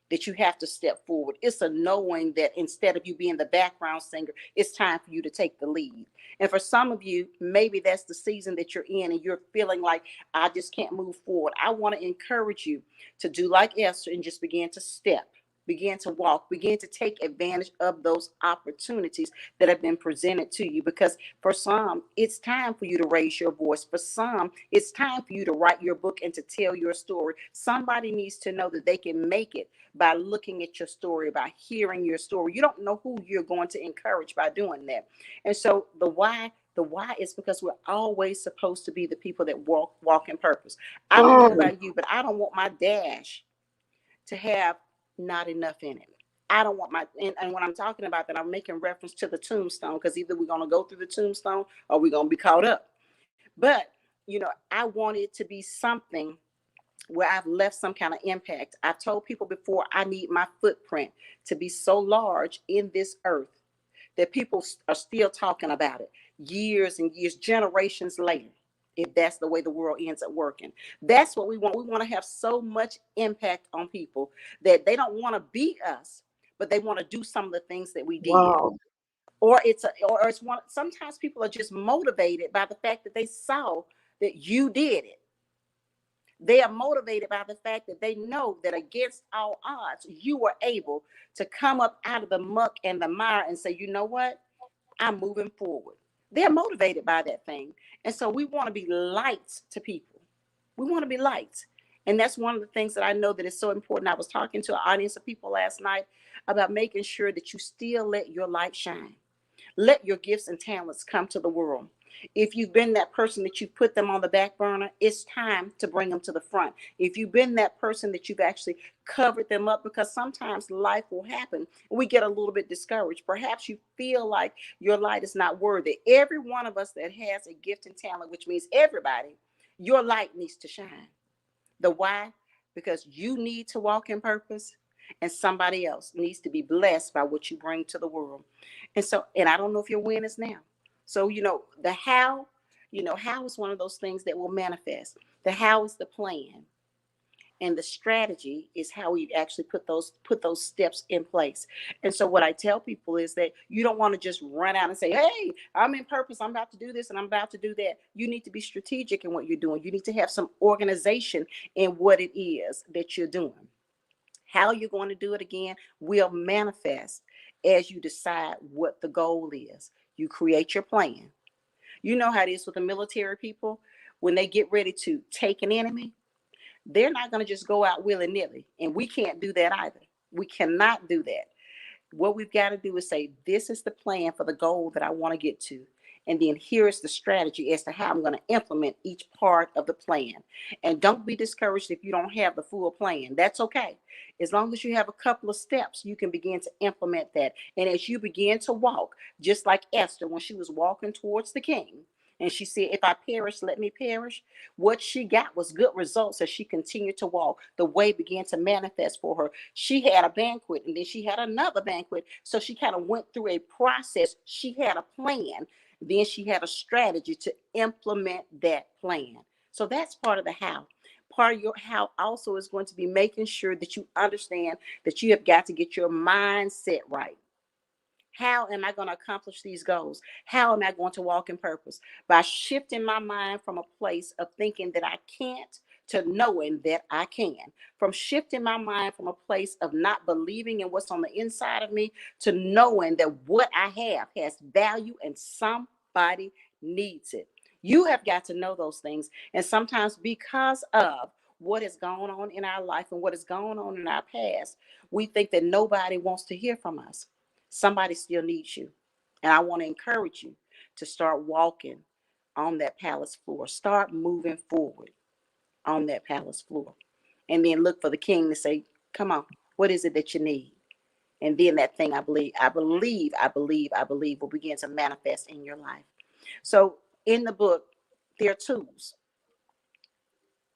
that you have to step forward. It's a knowing that instead of you being the background singer, it's time for you to take the lead. And for some of you, maybe that's the season that you're in and you're feeling like, I just can't move forward. I want to encourage you to do like Esther and just begin to step. Begin to walk, begin to take advantage of those opportunities that have been presented to you. Because for some, it's time for you to raise your voice. For some, it's time for you to write your book and to tell your story. Somebody needs to know that they can make it by looking at your story, by hearing your story. You don't know who you're going to encourage by doing that. And so the why is because we're always supposed to be the people that walk in purpose. I don't know about you, but I don't want my dash to have not enough in it. I don't want my, and when I'm talking about that, I'm making reference to the tombstone, because either we're going to go through the tombstone or we're going to be caught up. But, you know, I want it to be something where I've left some kind of impact. I've told people before, I need my footprint to be so large in this earth that people are still talking about it years and years, generations later, if that's the way the world ends up working. That's what we want. We want to have so much impact on people that they don't want to be us, but they want to do some of the things that we did. Wow. Or it's one, sometimes people are just motivated by the fact that they saw that you did it. They are motivated by the fact that they know that against all odds, you were able to come up out of the muck and the mire and say, you know what? I'm moving forward. They're motivated by that thing. And so we want to be lights to people. We want to be lights. And that's one of the things that I know that is so important. I was talking to an audience of people last night about making sure that you still let your light shine. Let your gifts and talents come to the world. If you've been that person that you put them on the back burner, it's time to bring them to the front. If you've been that person that you've actually covered them up, because sometimes life will happen and we get a little bit discouraged. Perhaps you feel like your light is not worthy. Every one of us that has a gift and talent, which means everybody, your light needs to shine. The why? Because you need to walk in purpose and somebody else needs to be blessed by what you bring to the world. And so, and I don't know if your win is now. So, the how, how is one of those things that will manifest. The how is the plan. And the strategy is how we actually put those steps in place. And so what I tell people is that you don't want to just run out and say, hey, I'm in purpose, I'm about to do this and I'm about to do that. You need to be strategic in what you're doing. You need to have some organization in what it is that you're doing. How you're going to do it again will manifest as you decide what the goal is. You create your plan. You know how it is with the military people. When they get ready to take an enemy, they're not going to just go out willy-nilly. And we can't do that either. We cannot do that. What we've got to do is say, this is the plan for the goal that I want to get to. And then here's the strategy as to how I'm going to implement each part of the plan. And don't be discouraged if you don't have the full plan. That's okay. As long as you have a couple of steps, you can begin to implement that. And as you begin to walk, just like Esther, when she was walking towards the king, and she said, if I perish, let me perish. What she got was good results as she continued to walk. The way began to manifest for her. She had a banquet and then she had another banquet. So she kind of went through a process. She had a plan. Then she had a strategy to implement that plan. So that's part of the how. Part of your how also is going to be making sure that you understand that you have got to get your mindset right. How am I going to accomplish these goals? How am I going to walk in purpose? By shifting my mind from a place of thinking that I can't to knowing that I can. From shifting my mind from a place of not believing in what's on the inside of me to knowing that what I have has value and somebody needs it. You have got to know those things. And sometimes because of what has gone on in our life and what has gone on in our past, we think that nobody wants to hear from us. Somebody still needs you. And I want to encourage you to start walking on that palace floor. Start moving forward on that palace floor. And then look for the king to say, come on, what is it that you need? And then that thing I believe will begin to manifest in your life. So in the book, there are tools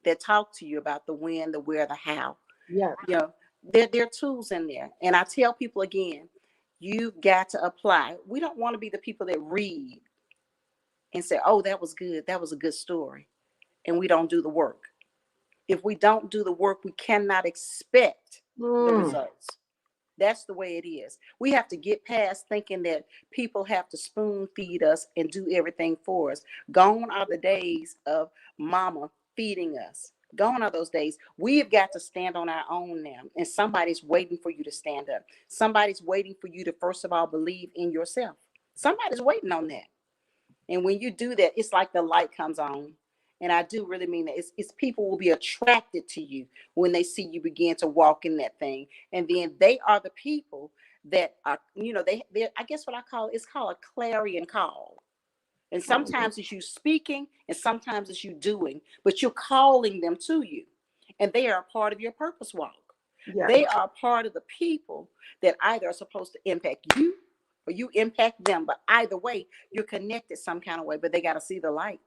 that talk to you about the when, the where, the how. Yeah. You know, there are tools in there. And I tell people again, you've got to apply. We don't want to be the people that read and say, oh, that was good. That was a good story. And we don't do the work. If we don't do the work, we cannot expect the results. That's the way it is. We have to get past thinking that people have to spoon feed us and do everything for us. Gone are the days of mama feeding us. Gone are those days. We've got to stand on our own now. And somebody's waiting for you to stand up. Somebody's waiting for you to, first of all, believe in yourself. Somebody's waiting on that. And when you do that, it's like the light comes on. And I do really mean that. It's people will be attracted to you when they see you begin to walk in that thing. And then they are the people that are, you know, they I guess what I call, it's called a clarion call. And sometimes it's you speaking and sometimes it's you doing, but you're calling them to you. And they are a part of your purpose walk. Yeah. They are a part of the people that either are supposed to impact you or you impact them. But either way, you're connected some kind of way, but they got to see the light.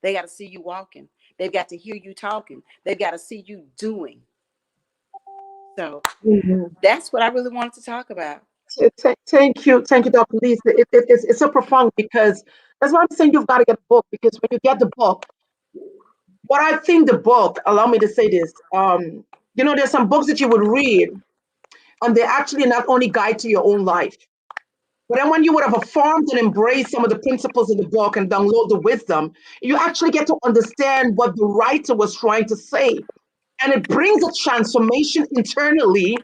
They got to see you walking. They've got to hear you talking. They've got to see you doing. So that's what I really wanted to talk about. Thank you, Dr. Lisa. It's so profound because that's why I'm saying you've got to get the book, because when you get the book, what I think the book, allow me to say this, you know, there's some books that you would read and they actually not only guide to your own life, but then when you would have affirmed and embraced some of the principles in the book and download the wisdom, you actually get to understand what the writer was trying to say. And it brings a transformation internally,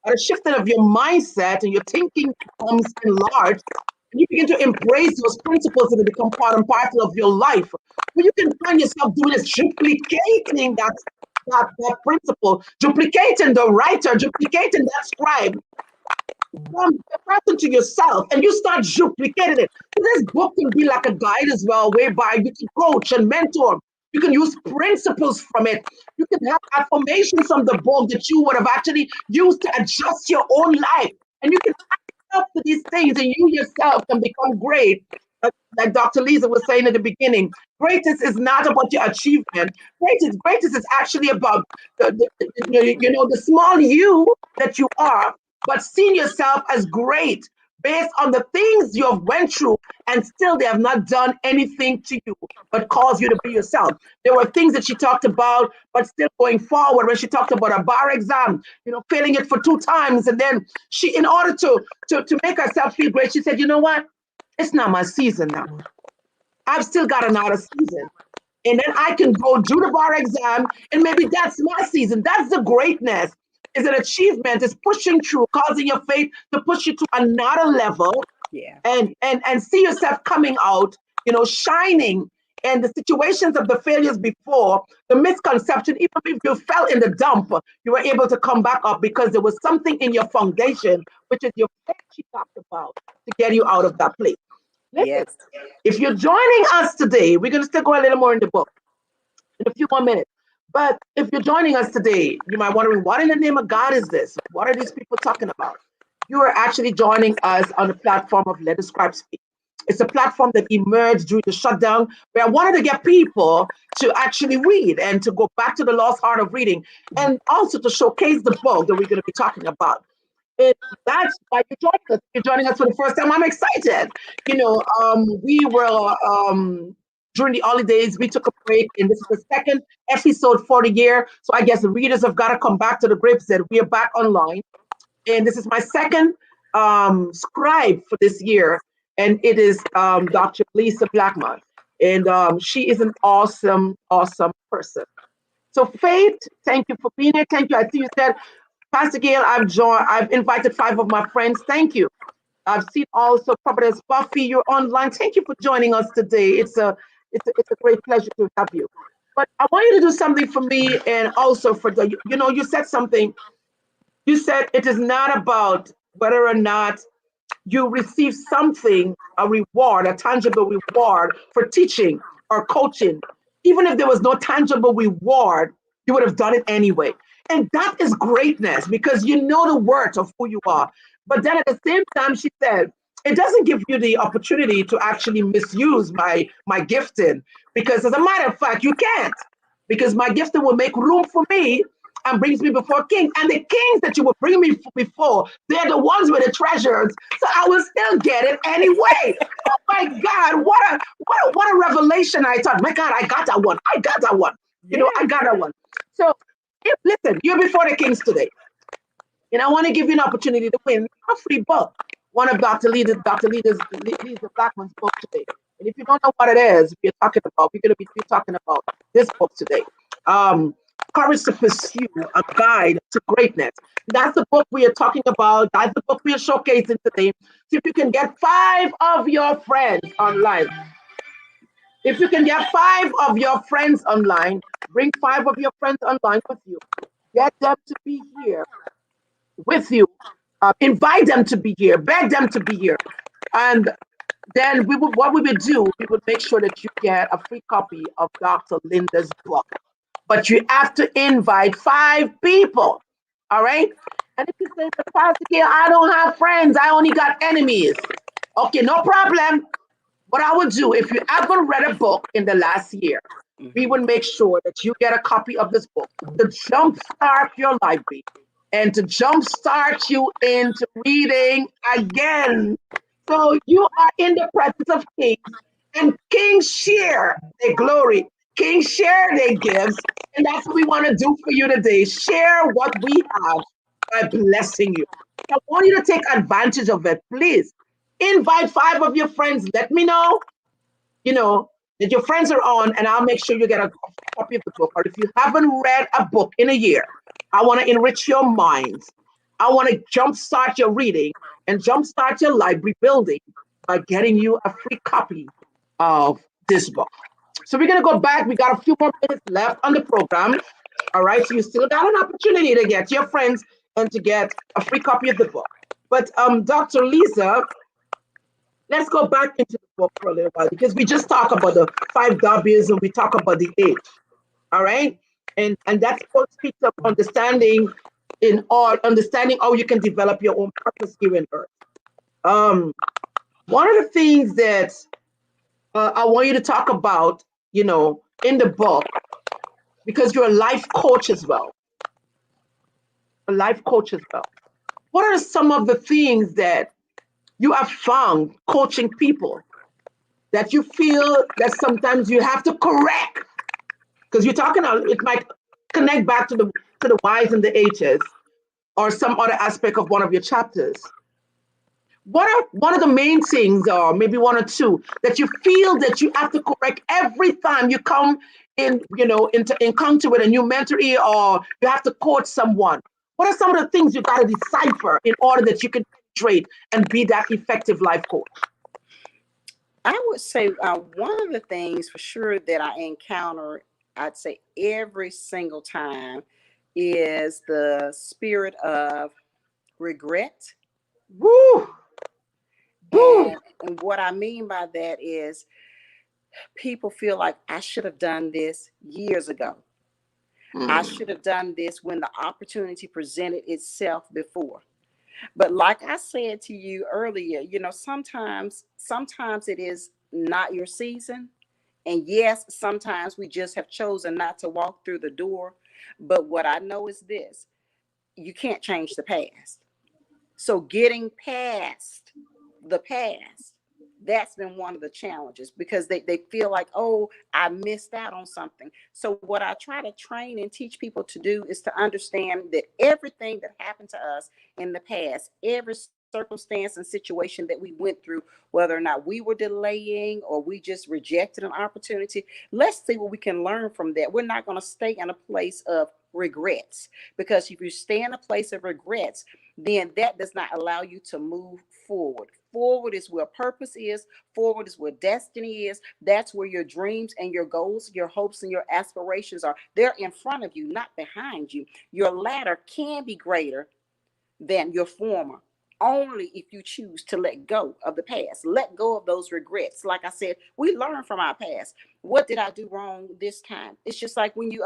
a shifting of your mindset, and your thinking becomes enlarged. And you begin to embrace those principles and they become part and parcel of your life. But you can find yourself doing is duplicating that principle, duplicating the writer, duplicating that scribe from the person to yourself, and you start duplicating it. So this book can be like a guide as well, whereby you can coach and mentor. You can use principles from it. You can have affirmations from the book that you would have actually used to adjust your own life. And you can add up to these things, and you yourself can become great. Like Dr. Lisa was saying at the beginning, greatness is not about your achievement. Greatness is actually about the small you that you are, but seeing yourself as great based on the things you have went through, and still they have not done anything to you but cause you to be yourself. There were things that she talked about, but still going forward, when she talked about a bar exam, failing it for 2 times, and then she, in order to make herself feel great, she said, you know what, it's not my season now. I've still got another season. And then I can go do the bar exam, and maybe that's my season. That's the greatness. Is an achievement. It's pushing through, causing your faith to push you to another level. Yeah. And see yourself coming out, shining. And the situations of the failures before, the misconception, even if you fell in the dump, you were able to come back up because there was something in your foundation, which is your faith she talked about, to get you out of that place. Listen, Yes. if you're joining us today, we're going to still go a little more in the book in a few more minutes. But if you're joining us today, you might be wondering, what in the name of God is this? What are these people talking about? You are actually joining us on the platform of Let the Scribe Speak. It's a platform that emerged during the shutdown, where I wanted to get people to actually read and to go back to the lost art of reading, and also to showcase the book that we're going to be talking about. And that's why you're joining us. You're joining us for the first time. I'm excited. We were during the holidays. We took a break, and this is the second episode for the year. So I guess the readers have got to come back to the grips that we are back online. And this is my second scribe for this year, and it is Dr. Lisa Blackmon. And she is an awesome, awesome person. So Faith, thank you for being here. Thank you. I see you said, Pastor Gale, I've invited 5 of my friends. Thank you. I've seen also Prophetess Buffy, you're online. Thank you for joining us today. It's a great pleasure to have you. But I want you to do something for me, and also for you said something. You said it is not about whether or not you receive something, a reward, a tangible reward for teaching or coaching. Even if there was no tangible reward, you would have done it anyway. And that is greatness because you know the worth of who you are. But then at the same time, she said, it doesn't give you the opportunity to actually misuse my gifting because as a matter of fact, you can't because my gifting will make room for me and brings me before kings. And the kings that you will bring me before, they're the ones with the treasures. So I will still get it anyway. Oh my God, what a revelation. I thought, my God, I got that one. I got that one. Yeah. I got that one. So listen, you're before the kings today. And I want to give you an opportunity to win a free book. One of Lisa Blackmon's book today. And if you don't know what it is, we're going to be talking about this book today. Courage to Pursue, a guide to greatness. That's the book we are talking about. That's the book we are showcasing today. So if you can get 5 of your friends online, if you can get 5 of your friends online, bring 5 of your friends online with you. Get them to be here with you. Invite them to be here. Beg them to be here. And then what we would do, we would make sure that you get a free copy of Dr. Linda's book. But you have to invite 5 people. All right? And if you say, Pastor Gale, I don't have friends, I only got enemies. Okay, no problem. What I would do, if you haven't read a book in the last year, we would make sure that you get a copy of this book to jumpstart your library and to jumpstart you into reading again. So you are in the presence of kings, and kings share their glory. Kings share their gifts, and that's what we want to do for you today. Share what we have by blessing you. I want you to take advantage of it. Please invite 5 of your friends. Let me know, that your friends are on, and I'll make sure you get a copy of the book. Or if you haven't read a book in a year, I want to enrich your minds. I want to jumpstart your reading and jumpstart your library building by getting you a free copy of this book. So we're going to go back. We got a few more minutes left on the program. All right. So you still got an opportunity to get your friends and to get a free copy of the book. But Dr. Lisa, let's go back into the book for a little while because we just talked about the 5 W's and we talk about the age. All right. And that's what speaks of understanding how you can develop your own purpose here in earth. One of the things that I want you to talk about, in the book, because you're a life coach as well. A life coach as well. What are some of the things that you have found coaching people that you feel that sometimes you have to correct? Because you're talking about, it might connect back to the Y's and the H's or some other aspect of one of your chapters. What are one of the main things, or maybe 1 or 2, that you feel that you have to correct every time you come into encounter with a new mentoree or you have to coach someone? What are some of the things you got to decipher in order that you can trade and be that effective life coach? I would say one of the things for sure that I encounter, I'd say every single time, is the spirit of regret. Woo! Woo! And what I mean by that is people feel like I should have done this years ago. I should have done this when the opportunity presented itself before. But like I said to you earlier, sometimes it is not your season. And yes, sometimes we just have chosen not to walk through the door. But what I know is this: you can't change the past. So getting past the past That's been one of the challenges, because they feel like, oh, I missed out on something. So what I try to train and teach people to do is to understand that everything that happened to us in the past, every circumstance and situation that we went through, whether or not we were delaying or we just rejected an opportunity, let's see what we can learn from that. We're not going to stay in a place of regrets, because if you stay in a place of regrets, then that does not allow you to move forward. Forward is where purpose is. Forward is where destiny is. That's where your dreams and your goals, your hopes and your aspirations are. They're in front of you, not behind you. Your latter can be greater than your former, only if you choose to let go of the past, let go of those regrets. Like I said, we learn from our past. What did I do wrong this time? It's just like when you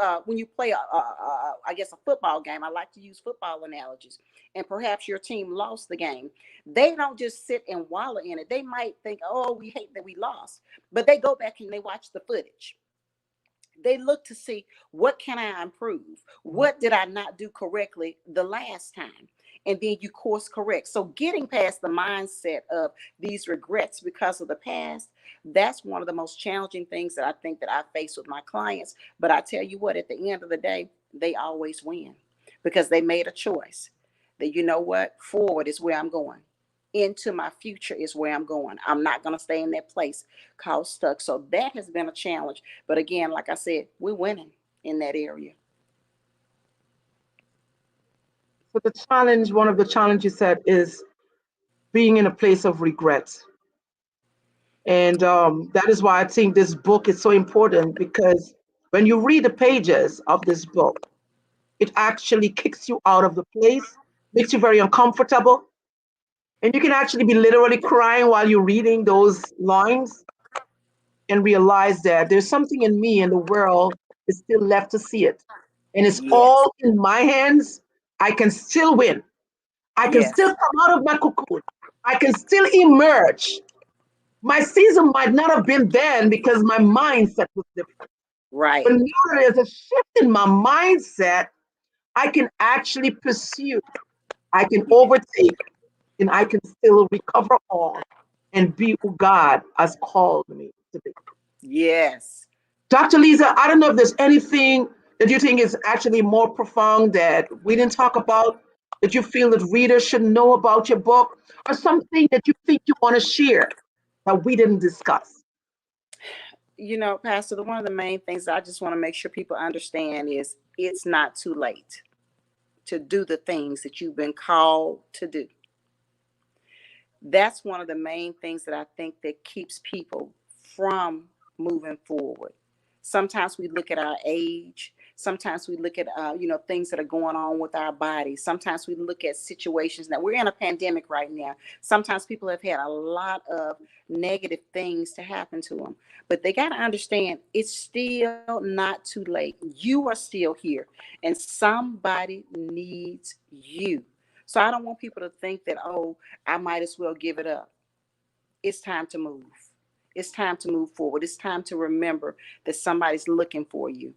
play I guess a football game. I like to use football analogies. And perhaps your team lost the game. They don't just sit and wallow in it. They might think, oh, we hate that we lost, but they go back and they watch the footage. They look to see, what can I improve? What did I not do correctly the last time? And then you course correct. So getting past the mindset of these regrets because of the past, that's one of the most challenging things that I think that I face with my clients. But I tell you what, at the end of the day, they always win, because they made a choice that, you know what, forward is where I'm going. Into my future is where I'm going. I'm not going to stay in that place called stuck. So that has been a challenge. But again, like I said, we're winning in that area. So the challenge, one of the challenges you said, is being in a place of regret. And that is why I think this book is so important, because when you read the pages of this book, it actually kicks you out of the place, makes you very uncomfortable. And you can actually be literally crying while you're reading those lines, and realize that there's something in me and the world is still left to see it. And it's Yes. all in my hands. I can still win. I can still Yes. come out of my cocoon. I can still emerge. My season might not have been then because my mindset was different. But Right. now there's a shift in my mindset. I can actually pursue, I can Yeah. overtake, and I can still recover all and be who God has called me to be. Yes. Dr. Lisa, I don't know if there's anything that you think is actually more profound that we didn't talk about, that you feel that readers should know about your book, or something that you think you want to share that we didn't discuss. You know, Pastor, one of the main things I just want to make sure people understand is it's not too late to do the things that you've been called to do. That's one of the main things that I think that keeps people from moving forward. Sometimes we look at our age. Sometimes we look at things that are going on with our bodies. Sometimes we look at situations. Now we're in a pandemic right now. Sometimes people have had a lot of negative things to happen to them, but they got to understand it's still not too late. You are still here, and somebody needs you. So I don't want people to think that, oh, I might as well give it up. It's time to move. It's time to move forward. It's time to remember that somebody's looking for you.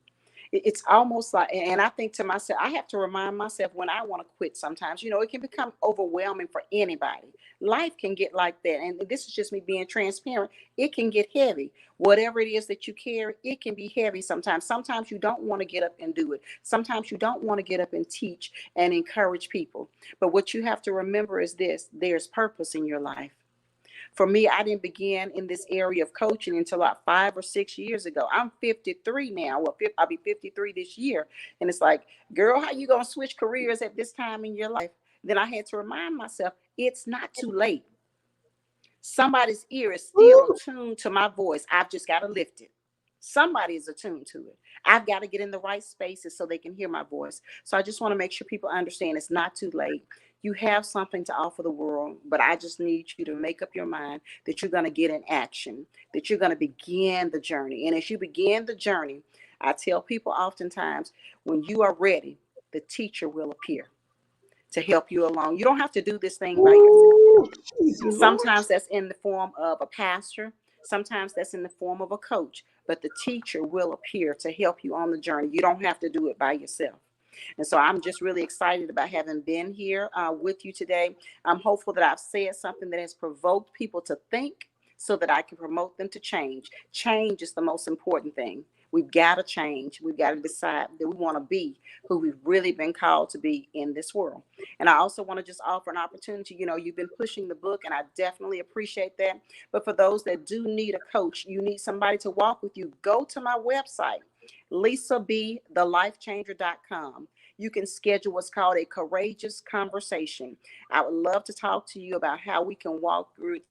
It's almost like, and I think to myself, I have to remind myself when I want to quit sometimes. It can become overwhelming for anybody. Life can get like that. And this is just me being transparent. It can get heavy. Whatever it is that you carry, it can be heavy sometimes. Sometimes you don't want to get up and do it. Sometimes you don't want to get up and teach and encourage people. But what you have to remember is this: there's purpose in your life. For me, I didn't begin in this area of coaching until about 5 or 6 years ago. I'm 53 now. Well, I'll be 53 this year. And it's like, girl, how you going to switch careers at this time in your life? Then I had to remind myself, it's not too late. Somebody's ear is still Woo! attuned to my voice. I've just got to lift it. Somebody is attuned to it. I've got to get in the right spaces so they can hear my voice. So I just want to make sure people understand it's not too late. You have something to offer the world, but I just need you to make up your mind that you're going to get in action, that you're going to begin the journey. And as you begin the journey, I tell people oftentimes, when you are ready, the teacher will appear to help you along. You don't have to do this thing by yourself. Woo! Jesus, Lord. Sometimes that's in the form of a pastor. Sometimes that's in the form of a coach, but the teacher will appear to help you on the journey. You don't have to do it by yourself. And so I'm just really excited about having been here with you today. I'm hopeful that I've said something that has provoked people to think, so that I can promote them to change. Change is the most important thing. We've got to change. We've got to decide that we want to be who we've really been called to be in this world. And I also want to just offer an opportunity. You know, you've been pushing the book, and I definitely appreciate that. But for those that do need a coach, you need somebody to walk with you, go to my website, lisabthelifechanger.com. You can schedule what's called a courageous conversation. I would love to talk to you about how we can walk through it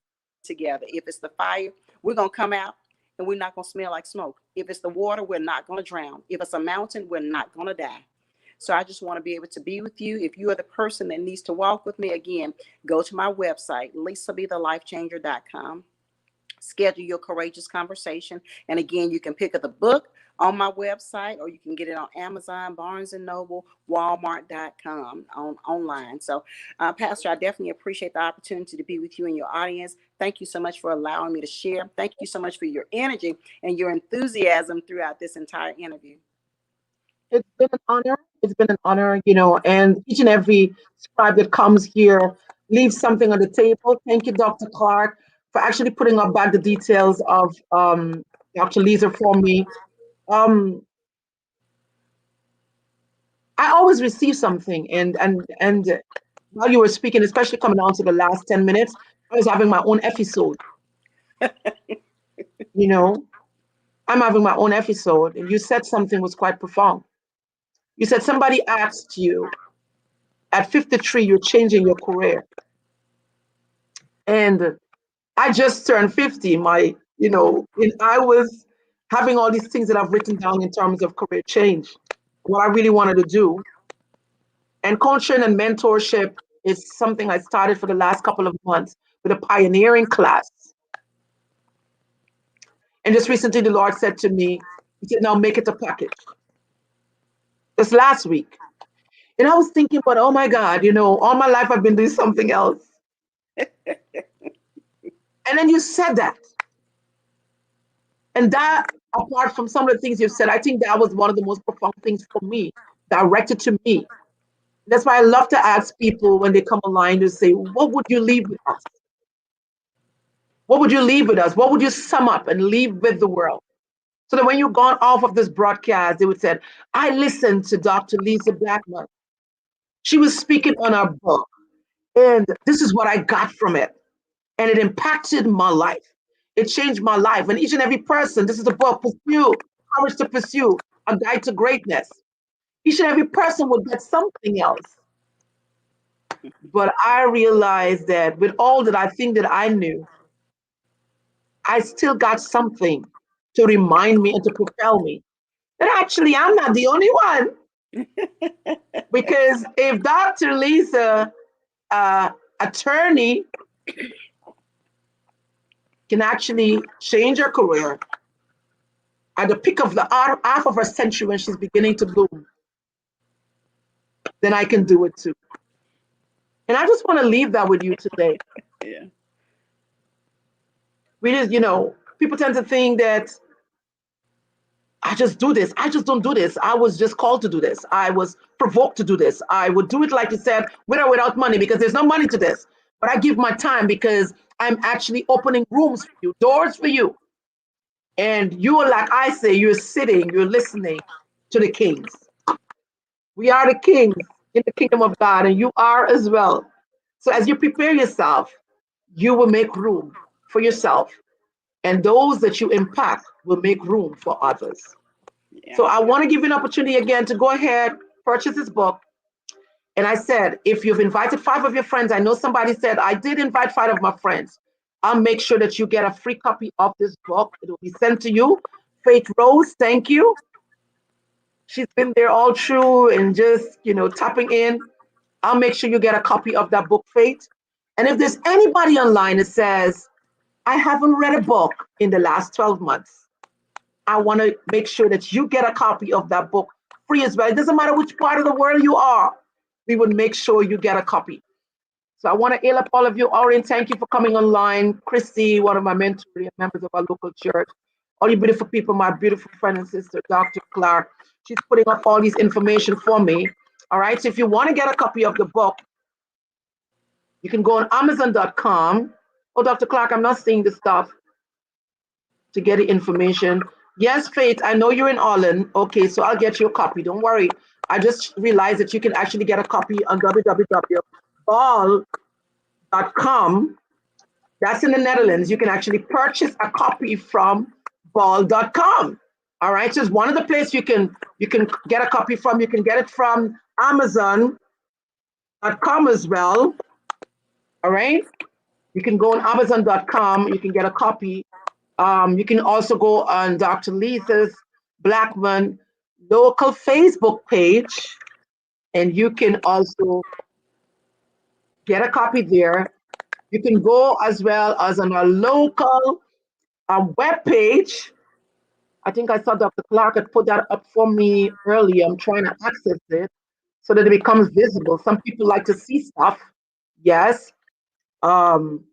together. If it's the fire, we're going to come out and we're not going to smell like smoke. If it's the water, we're not going to drown. If it's a mountain, we're not going to die. So I just want to be able to be with you. If you are the person that needs to walk with me, again, go to my website, lisabthelifechanger.com. Schedule your courageous conversation. And again, you can pick up the book on my website, or you can get it on Amazon, Barnes & Noble, Walmart.com online. So, Pastor, I definitely appreciate the opportunity to be with you and your audience. Thank you so much for allowing me to share. Thank you so much for your energy and your enthusiasm throughout this entire interview. It's been an honor. It's been an honor, you know, and each and every scribe that comes here leaves something on the table. Thank you, Dr. Clark, for actually putting up back the details of Dr. Lisa for me. I always receive something, and while you were speaking, especially coming down to the last 10 minutes, I was having my own episode. You know, I'm having my own episode, and you said something was quite profound. You said somebody asked you at 53, you're changing your career. And I just turned 50. And I was having all these things that I've written down in terms of career change, what I really wanted to do. And coaching and mentorship is something I started for the last couple of months with a pioneering class. And just recently, the Lord said to me, He said, now make it a package. Just last week. And I was thinking, but oh my God, all my life I've been doing something else. And then you said that. And that, apart from some of the things you've said, I think that was one of the most profound things for me, directed to me. That's why I love to ask people when they come online to say, what would you leave with us? What would you leave with us? What would you sum up and leave with the world? So that when you've gone off of this broadcast, they would say, I listened to Dr. Lisa Blackmon. She was speaking on our book, and this is what I got from it. And it impacted my life. It changed my life. And each and every person, this is the book, Pursue, Courage to Pursue, A Guide to Greatness. Each and every person will get something else. But I realized that with all that I think that I knew, I still got something to remind me and to propel me. And actually, I'm not the only one. Because if Dr. Lisa, attorney, can actually change her career at the peak of the half of her century when she's beginning to bloom, then I can do it too. And I just want to leave that with you today. Yeah. We just, people tend to think that I just do this. I just don't do this. I was just called to do this. I was provoked to do this. I would do it, like you said, with or without money, because there's no money to this. But I give my time because I'm actually opening rooms for you, doors for you. And you are, like I say, you're sitting, you're listening to the kings. We are the kings in the kingdom of God, and you are as well. So as you prepare yourself, you will make room for yourself. And those that you impact will make room for others. Yeah. So I want to give you an opportunity again to go ahead, purchase this book. And I said, if you've invited 5 of your friends, I know somebody said, I did invite 5 of my friends. I'll make sure that you get a free copy of this book. It will be sent to you. Faith Rose, thank you. She's been there all through and just, tapping in. I'll make sure you get a copy of that book, Faith. And if there's anybody online that says, I haven't read a book in the last 12 months, I want to make sure that you get a copy of that book free as well. It doesn't matter which part of the world you are. We would make sure you get a copy. So I want to hail up all of you. Aurin, thank you for coming online. Christy, one of my mentors, members of our local church. All you beautiful people, my beautiful friend and sister, Dr. Clark. She's putting up all these information for me. All right. So if you want to get a copy of the book, you can go on Amazon.com. Oh, Dr. Clark, I'm not seeing the stuff. to get the information. Yes, Faith, I know you're in Holland. Okay, so I'll get you a copy. Don't worry. I just realized that you can actually get a copy on www.ball.com. That's in the Netherlands. You can actually purchase a copy from ball.com. All right, so it's one of the places you can get a copy from. You can get it from Amazon.com as well. All right, you can go on Amazon.com. You can get a copy. You can also go on Dr. Lisa's Blackmon local Facebook page, and you can also get a copy there. You can go as well as on our local web page. I think I saw Dr. Clark had put that up for me earlier. I'm trying to access it so that it becomes visible. Some people like to see stuff. Yes. Um,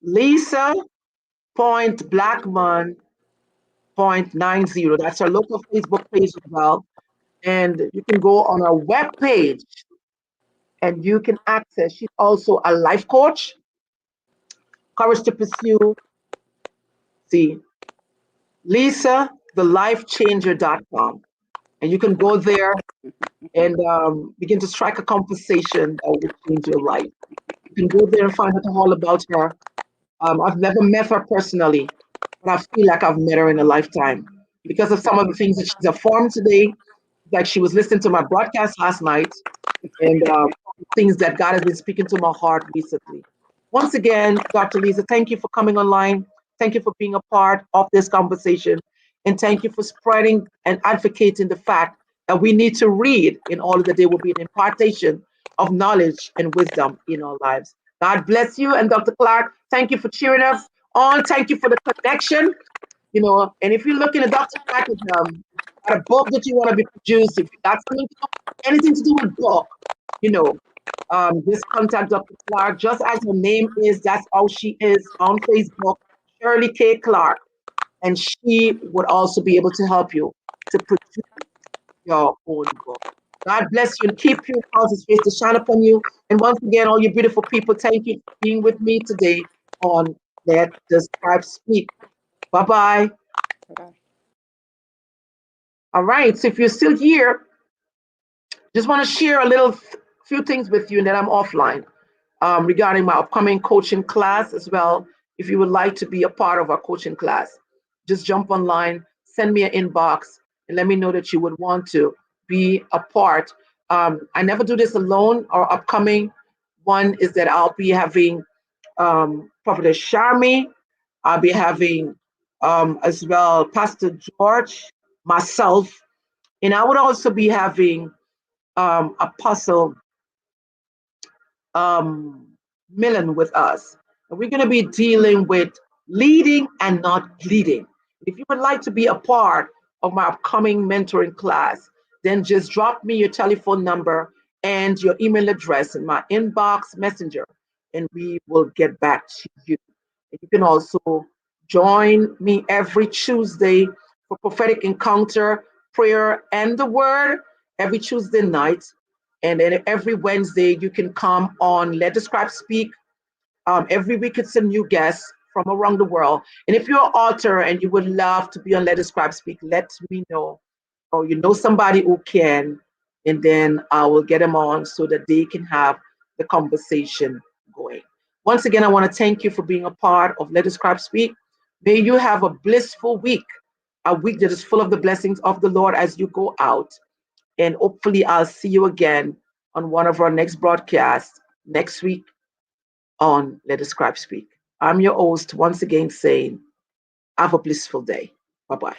Lisa.Blackmon.90. That's our local Facebook page as well. And you can go on our web page and you can access. She's also a life coach, Courage to Pursue. See, LisaTheLifeChanger.com. And you can go there and begin to strike a conversation that will change your life. You can go there and find out all about her. I've never met her personally, but I feel like I've met her in a lifetime because of some of the things that she's affirmed today. Like she was listening to my broadcast last night, and things that God has been speaking to my heart recently. Once again, Dr. Lisa, thank you for coming online. Thank you for being a part of this conversation. And thank you for spreading and advocating the fact that we need to read in order that there will be an impartation of knowledge and wisdom in our lives. God bless you. And Dr. Clark, thank you for cheering us on. Thank you for the connection. And if you're looking at Dr. Clark, at a book that you want to be produced, if you got anything to do with book, you know, just contact Dr. Clark. Just as her name is, that's how she is on Facebook, Shirley K. Clark. And she would also be able to help you to produce your own book. God bless you and keep you, cause his face to shine upon you. And once again, all you beautiful people, thank you for being with me today on Let the Scribe Speak. Bye-bye. Bye-bye. All right, so if you're still here, just want to share a little few things with you, and then I'm offline regarding my upcoming coaching class as well. If you would like to be a part of our coaching class, just jump online, send me an inbox, and let me know that you would want to be a part. I never do this alone. Our upcoming one is that I'll be having Prophetess Sharmi. I'll be having as well Pastor George, myself, and I would also be having Apostle um, Millen with us. And we're going to be dealing with leading and not leading. If you would like to be a part of my upcoming mentoring class, then just drop me your telephone number and your email address in my inbox messenger, and we will get back to you. And you can also join me every Tuesday for prophetic encounter, prayer, and the word every Tuesday night. And then every Wednesday, you can come on Let the Scribe Speak. Every week, it's a new guest from around the world. And if you're an author and you would love to be on Let the Scribe Speak, let me know. Or you know somebody who can, and then I will get them on so that they can have the conversation going. Once again, I want to thank you for being a part of Let the Scribe Speak. May you have a blissful week, a week that is full of the blessings of the Lord as you go out. And hopefully, I'll see you again on one of our next broadcasts next week on Let the Scribe Speak. I'm your host, once again saying, have a blissful day. Bye bye.